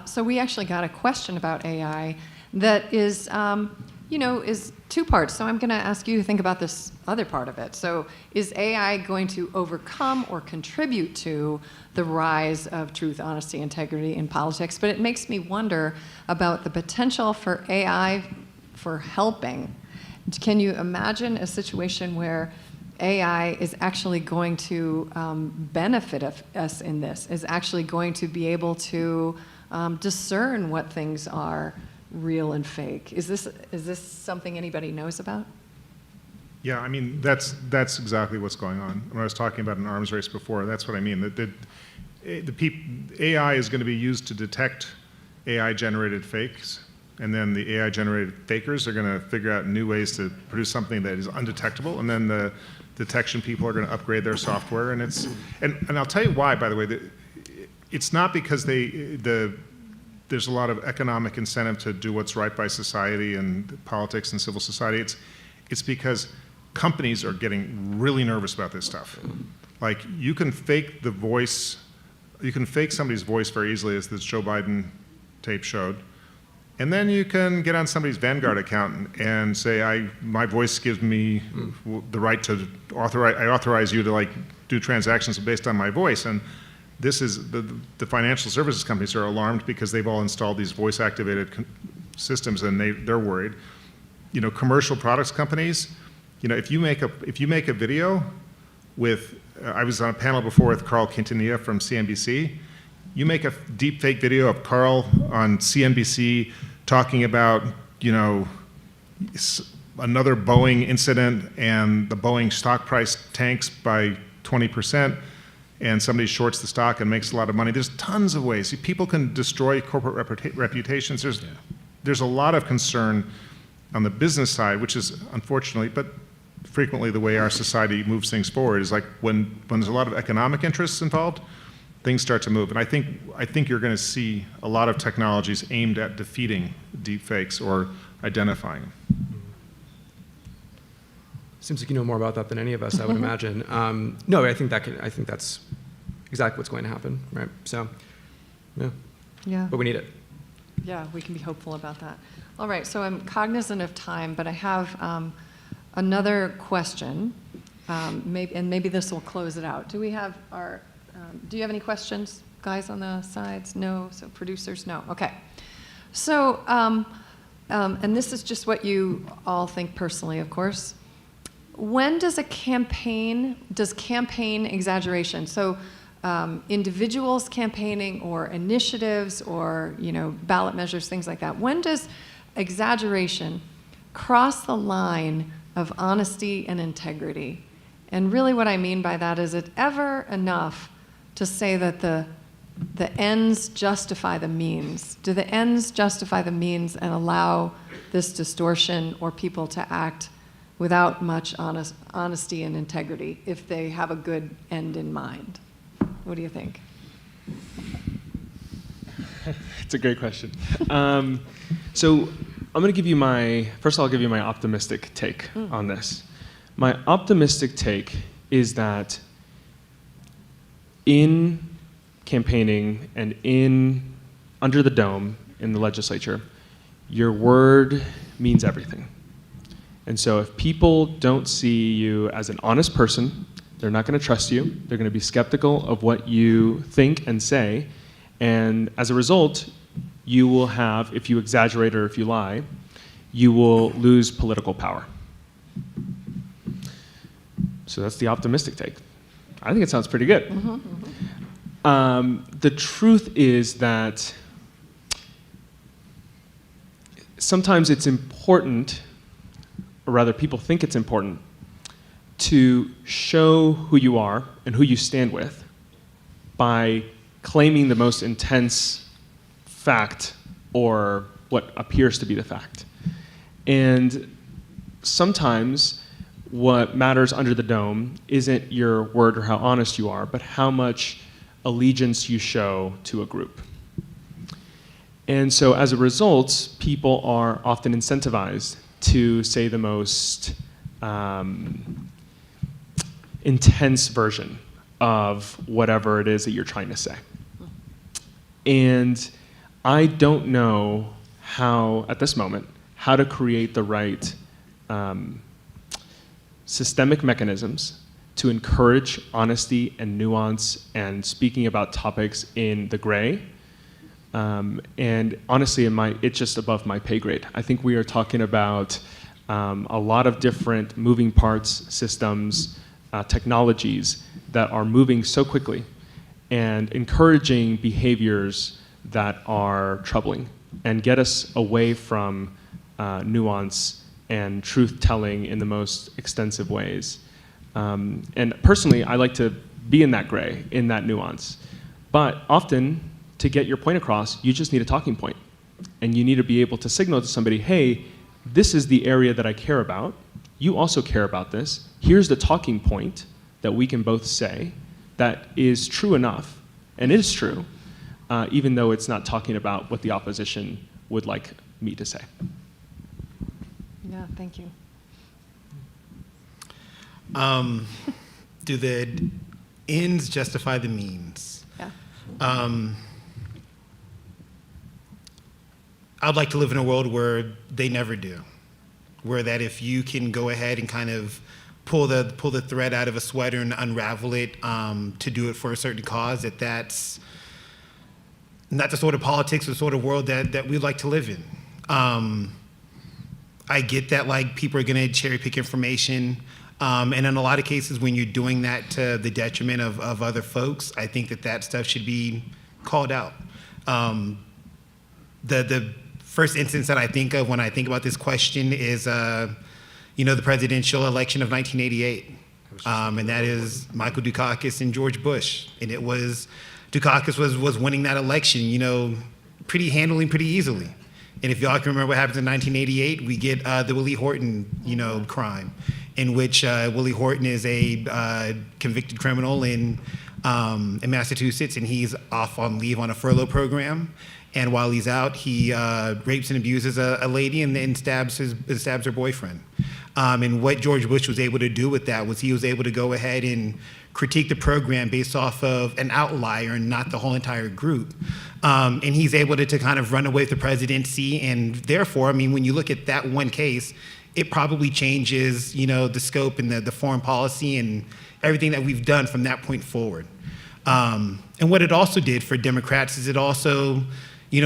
So we actually got a question about AI that is, is two parts. So I'm going to ask you to think about this other part of it. So is AI going to overcome or contribute to the rise of truth, honesty, integrity in politics? But it makes me wonder about the potential for AI for helping. Can you imagine a situation where AI is actually going to benefit us in this, is actually going to be able to discern what things are real and fake? Is this something anybody knows about? Yeah, I mean, that's exactly what's going on. When I was talking about an arms race before, that's what I mean. AI is going to be used to detect AI-generated fakes, and then the AI-generated fakers are going to figure out new ways to produce something that is undetectable, and then the detection people are going to upgrade their software, and I'll tell you why, by the way. It's not because there's a lot of economic incentive to do what's right by society and politics and civil society. It's because companies are getting really nervous about this stuff. Like, you can fake the voice, you can fake somebody's voice very easily, as this Joe Biden tape showed. And then you can get on somebody's Vanguard account and say, my voice gives me the right to authorize you to do transactions based on my voice. And this is, the financial services companies are alarmed because they've all installed these voice-activated systems, and they're worried. Commercial products companies, if you make a video with, I was on a panel before with Carl Quintanilla from CNBC. You make a deep fake video of Carl on CNBC talking about, another Boeing incident, and the Boeing stock price tanks by 20%. And somebody shorts the stock and makes a lot of money. There's tons of ways. People can destroy corporate reputations. There's a lot of concern on the business side, which is unfortunately, but frequently the way our society moves things forward, is like when there's a lot of economic interests involved, things start to move. And I think you're going to see a lot of technologies aimed at defeating deepfakes or identifying them. Seems like you know more about that than any of us, I would imagine. No, I think that's exactly what's going to happen, right? So, yeah. But we need it. Yeah, we can be hopeful about that. All right, so I'm cognizant of time, but I have another question, maybe this will close it out. Do you have any questions, guys on the sides? No. So producers, no. Okay. So, and this is just what you all think personally, of course. When does campaign exaggeration, so individuals campaigning or initiatives or, ballot measures, things like that? When does exaggeration cross the line of honesty and integrity? And really what I mean by that is, it ever enough to say that the ends justify the means? Do the ends justify the means and allow this distortion or people to act without much honesty and integrity if they have a good end in mind? What do you think? It's a great question. So I'm going to give you I'll give you my optimistic take on this. My optimistic take is that in campaigning and under the dome in the legislature, your word means everything. And so if people don't see you as an honest person, they're not going to trust you. They're going to be skeptical of what you think and say. And as a result, you will have, if you exaggerate or if you lie, you will lose political power. So that's the optimistic take. I think it sounds pretty good. The truth is that sometimes it's important, or rather people think it's important, to show who you are and who you stand with by claiming the most intense fact or what appears to be the fact. And sometimes what matters under the dome isn't your word or how honest you are, but how much allegiance you show to a group. And so as a result, people are often incentivized to say the most intense version of whatever it is that you're trying to say. And I don't know how, at this moment, how to create the right systemic mechanisms to encourage honesty and nuance and speaking about topics in the gray. And honestly, it's just above my pay grade. I think we are talking about a lot of different moving parts, systems, technologies that are moving so quickly and encouraging behaviors that are troubling and get us away from nuance and truth-telling in the most extensive ways. And personally, I like to be in that gray, in that nuance. But often, to get your point across, you just need a talking point. And you need to be able to signal to somebody, hey, this is the area that I care about. You also care about this. Here's the talking point that we can both say that is true enough, and it is true, even though it's not talking about what the opposition would like me to say. Yeah, thank you. Do the ends justify the means? Yeah. I'd like to live in a world where they never do, where that if you can go ahead and kind of pull the thread out of a sweater and unravel it to do it for a certain cause, that's not the sort of politics or sort of world that we like to live in. I get that people are going to cherry pick information. And in a lot of cases, when you're doing that to the detriment of other folks, I think that stuff should be called out. The first instance that I think of when I think about this question is, the presidential election of 1988. And that is Michael Dukakis and George Bush. And Dukakis was winning that election, pretty handily, pretty easily. And if y'all can remember what happens in 1988, we get the Willie Horton, crime, in which Willie Horton is a convicted criminal in Massachusetts, and he's off on leave on a furlough program. And while he's out, he rapes and abuses a lady and then stabs her boyfriend. And what George Bush was able to do with that was he was able to go ahead and critique the program based off of an outlier and not the whole entire group. And he's able to kind of run away with the presidency. And therefore, when you look at that one case, it probably changes, the scope and the foreign policy and everything that we've done from that point forward. And what it also did for Democrats is it also,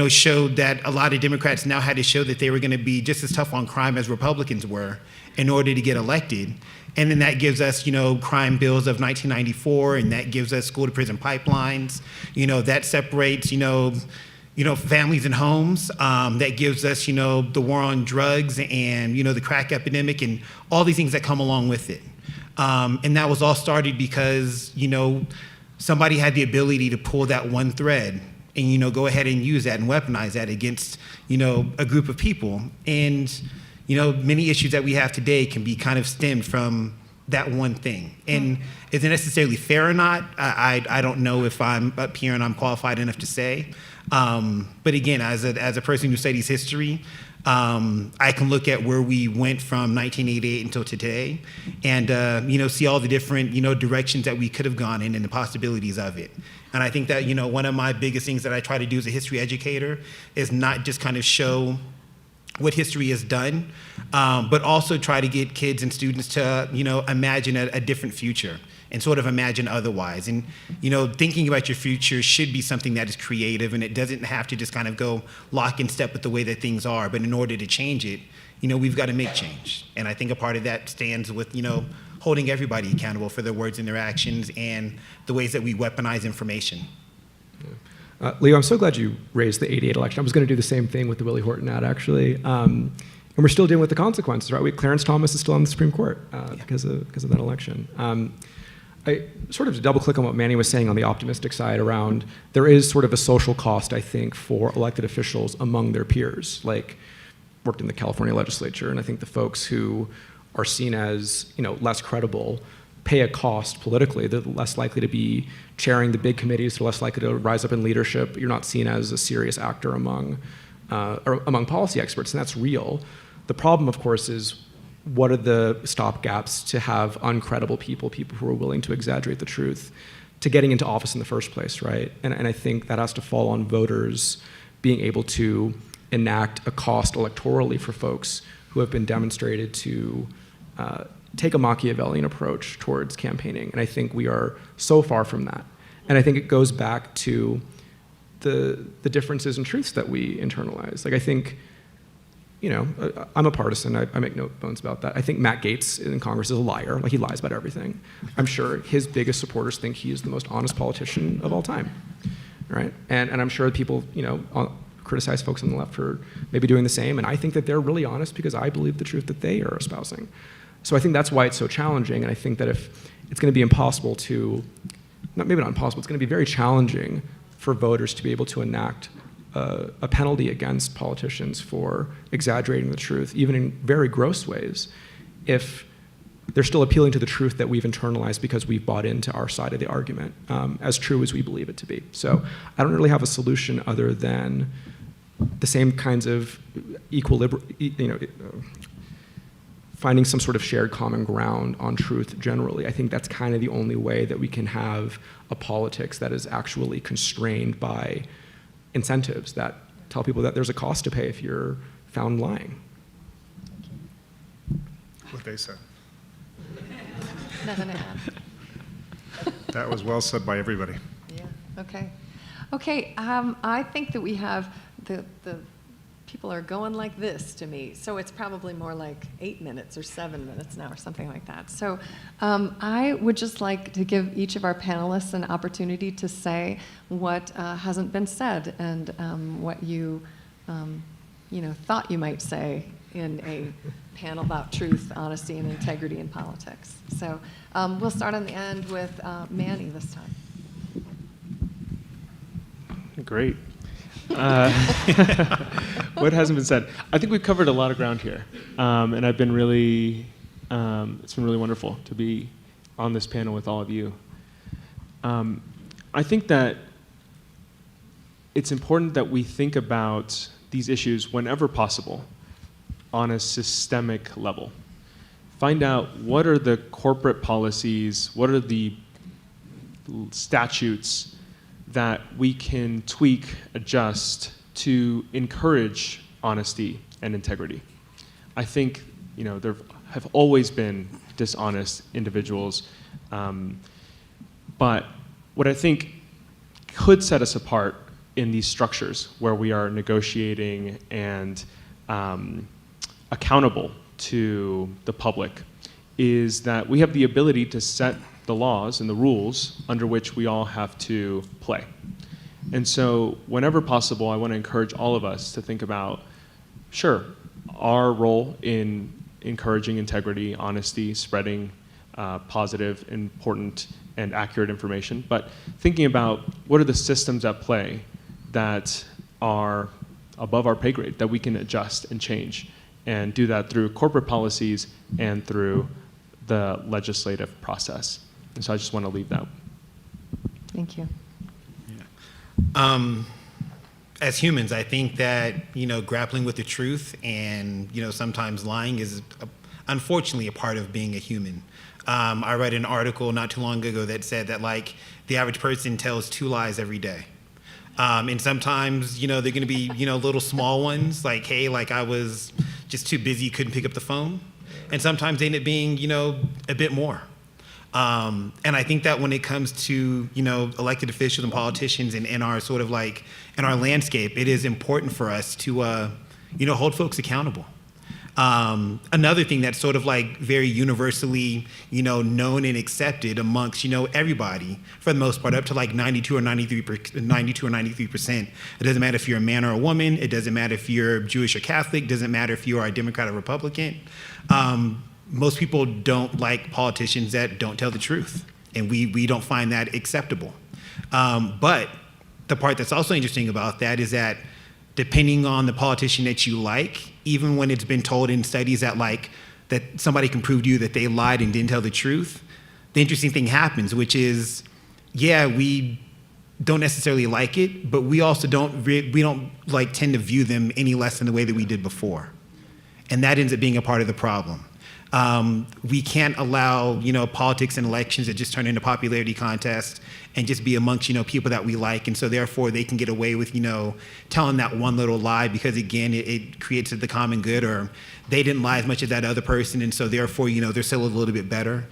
showed that a lot of Democrats now had to show that they were going to be just as tough on crime as Republicans were in order to get elected. And then that gives us, crime bills of 1994, and that gives us school to prison pipelines. That separates, families and homes. That gives us, the war on drugs and, the crack epidemic and all these things that come along with it. And that was all started because, somebody had the ability to pull that one thread and, go ahead and use that and weaponize that against, a group of people. And, many issues that we have today can be kind of stemmed from that one thing. And is it necessarily fair or not? I don't know if I'm up here and I'm qualified enough to say. But again, as a person who studies history, I can look at where we went from 1988 until today and, see all the different, directions that we could have gone in and the possibilities of it. And I think that, one of my biggest things that I try to do as a history educator is not just kind of show what history has done, but also try to get kids and students to, imagine a different future and sort of imagine otherwise. And, thinking about your future should be something that is creative, and it doesn't have to just kind of go lock in step with the way that things are. But in order to change it, we've got to make change. And I think a part of that stands with, holding everybody accountable for their words and their actions and the ways that we weaponize information. Leo, I'm so glad you raised the 88 election. I was going to do the same thing with the Willie Horton ad, actually. And we're still dealing with the consequences, right? Clarence Thomas is still on the Supreme Court because of that election. I sort of to double click on what Manny was saying on the optimistic side around, there is sort of a social cost, I think, for elected officials among their peers. Like, worked in the California legislature, and I think the folks who are seen as, less credible pay a cost politically. They're less likely to be chairing the big committees. They're less likely to rise up in leadership. You're not seen as a serious actor among policy experts, and that's real. The problem, of course, is what are the stopgaps to have uncredible people who are willing to exaggerate the truth, to getting into office in the first place, right? And I think that has to fall on voters being able to enact a cost electorally for folks who have been demonstrated to take a Machiavellian approach towards campaigning. And I think we are so far from that. And I think it goes back to the differences in truths that we internalize. Like, I think, I'm a partisan. I make no bones about that. I think Matt Gaetz in Congress is a liar. Like, he lies about everything. I'm sure his biggest supporters think he is the most honest politician of all time, right? And I'm sure people, criticize folks on the left for maybe doing the same. And I think that they're really honest because I believe the truth that they are espousing. So I think that's why it's so challenging. And I think that if it's going to be impossible to, maybe not impossible, it's going to be very challenging for voters to be able to enact a penalty against politicians for exaggerating the truth, even in very gross ways, if they're still appealing to the truth that we've internalized because we've bought into our side of the argument, as true as we believe it to be. So I don't really have a solution other than the same kinds of finding some sort of shared common ground on truth generally. I think that's kind of the only way that we can have a politics that is actually constrained by incentives that tell people that there's a cost to pay if you're found lying. What they said. Nothing to add. That was well said by everybody. Yeah, okay. Okay, I think that we have the people are going like this to me, so it's probably more like 8 minutes or 7 minutes now or something like that. So I would just like to give each of our panelists an opportunity to say what hasn't been said and what you thought you might say in a panel about truth, honesty, and integrity in politics. So we'll start on the end with Manny this time. Great. What hasn't been said? I think we've covered a lot of ground here, and I've been really, it's been really wonderful to be on this panel with all of you. I think that it's important that we think about these issues whenever possible on a systemic level. Find out what are the corporate policies, what are the statutes that we can tweak, adjust to encourage honesty and integrity. I think there have always been dishonest individuals, but what I think could set us apart in these structures where we are negotiating and accountable to the public is that we have the ability to set the laws and the rules under which we all have to play. And so whenever possible, I want to encourage all of us to think about, sure, our role in encouraging integrity, honesty, spreading positive, important, and accurate information, but thinking about what are the systems at play that are above our pay grade that we can adjust and change, and do that through corporate policies and through the legislative process. And so I just want to leave that. Thank you. As humans, I think that, grappling with the truth and, sometimes lying is unfortunately a part of being a human. I read an article not too long ago that said that, the average person tells 2 lies every day. And sometimes, they're going to be, little small ones, like, hey, I was just too busy, couldn't pick up the phone. And sometimes they end up being, a bit more. And I think that when it comes to, elected officials and politicians and in our sort of in our landscape, it is important for us to, hold folks accountable. Another thing that's sort of very universally, known and accepted amongst, everybody for the most part, up to 92 or 93%. It doesn't matter if you're a man or a woman. It doesn't matter if you're Jewish or Catholic. It doesn't matter if you are a Democrat or Republican. Most people don't like politicians that don't tell the truth, and we don't find that acceptable. But the part that's also interesting about that is that depending on the politician that you like, even when it's been told in studies that that somebody can prove to you that they lied and didn't tell the truth, the interesting thing happens, which is, yeah, we don't necessarily like it, but we also don't tend to view them any less than the way that we did before, and that ends up being a part of the problem. We can't allow, politics and elections that just turn into popularity contests and just be amongst, people that we like. And so therefore they can get away with, telling that one little lie because, again, it creates the common good, or they didn't lie as much as that other person. And so therefore, they're still a little bit better.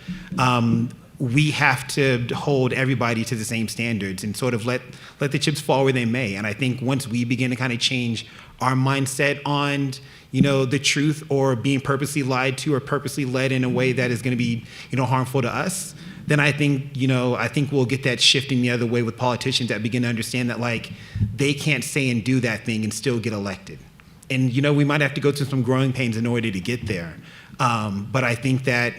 We have to hold everybody to the same standards and sort of let the chips fall where they may. And I think once we begin to kind of change our mindset on, the truth, or being purposely lied to or purposely led in a way that is going to be, harmful to us, then I think we'll get that shifting the other way with politicians that begin to understand that they can't say and do that thing and still get elected. And, we might have to go through some growing pains in order to get there. But I think that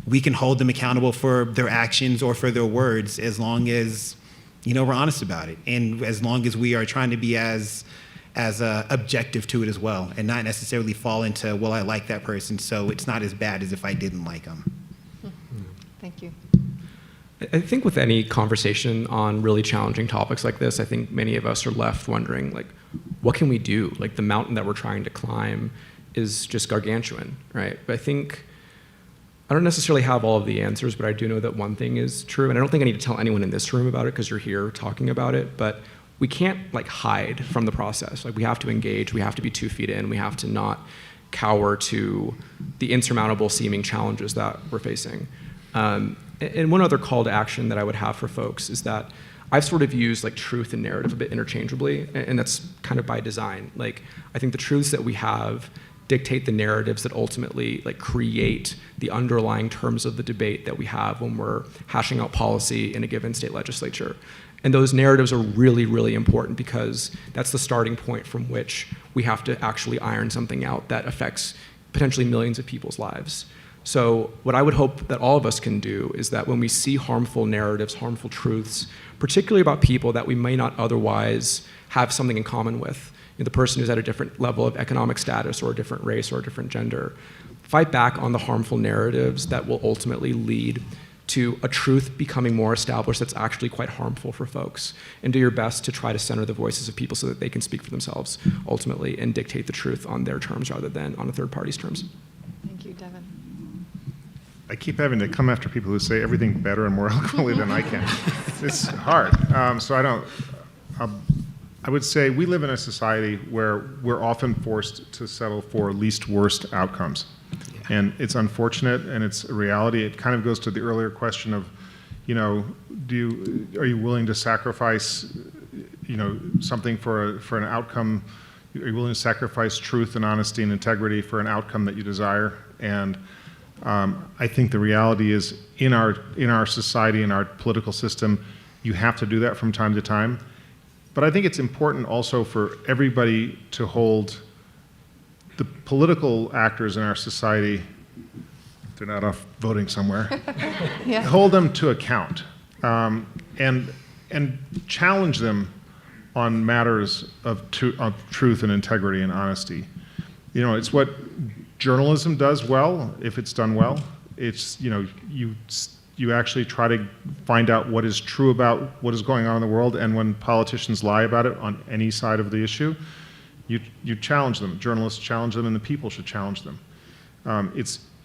we can hold them accountable for their actions or for their words as long as, we're honest about it. And as long as we are trying to be as objective to it as well, and not necessarily fall into, well, I like that person, so it's not as bad as if I didn't like them. Thank you. I think with any conversation on really challenging topics like this, I think many of us are left wondering, what can we do? The mountain that we're trying to climb is just gargantuan, right? But I don't necessarily have all of the answers, but I do know that one thing is true, and I don't think I need to tell anyone in this room about it because you're here talking about it, but we can't hide from the process. We have to engage, we have to be 2 feet in, we have to not cower to the insurmountable seeming challenges that we're facing. And one other call to action that I would have for folks is that I've sort of used truth and narrative a bit interchangeably, and that's kind of by design. I think the truths that we have dictate the narratives that ultimately create the underlying terms of the debate that we have when we're hashing out policy in a given state legislature. And those narratives are really, really important because that's the starting point from which we have to actually iron something out that affects potentially millions of people's lives. So what I would hope that all of us can do is that when we see harmful narratives, harmful truths, particularly about people that we may not otherwise have something in common with, the person who's at a different level of economic status or a different race or a different gender, fight back on the harmful narratives that will ultimately lead to a truth becoming more established that's actually quite harmful for folks, and do your best to try to center the voices of people so that they can speak for themselves ultimately and dictate the truth on their terms rather than on a third party's terms. Thank you, Devin. I keep having to come after people who say everything better and more eloquently than I can. It's hard. I would say we live in a society where we're often forced to settle for least worst outcomes. And it's unfortunate, and it's a reality. It kind of goes to the earlier question of, are you willing to sacrifice something for an outcome. Are you willing to sacrifice truth and honesty and integrity for an outcome that you desire? And I think the reality is in our society, in our political system, you have to do that from time to time. But I think it's important also for everybody to hold the political actors in our society, if they're not off voting somewhere, Yeah. hold them to account, and challenge them on matters of truth and integrity and honesty. It's what journalism does well if it's done well. It's you actually try to find out what is true about what is going on in the world, and when politicians lie about it on any side of the issue, you challenge them. Journalists challenge them, and the people should challenge them.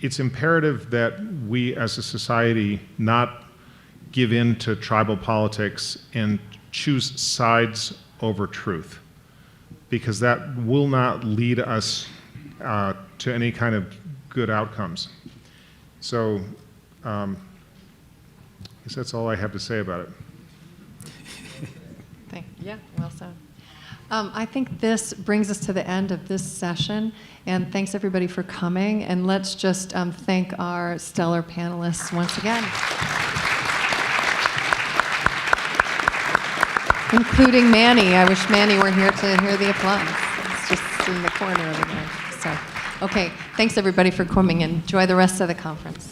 It's imperative that we as a society not give in to tribal politics and choose sides over truth, because that will not lead us to any kind of good outcomes. So I guess that's all I have to say about it. Yeah, well said. I think this brings us to the end of this session, and thanks everybody for coming, and let's just thank our stellar panelists once again. Including Manny. I wish Manny were here to hear the applause. It's just in the corner over there. So, okay, thanks everybody for coming, and enjoy the rest of the conference.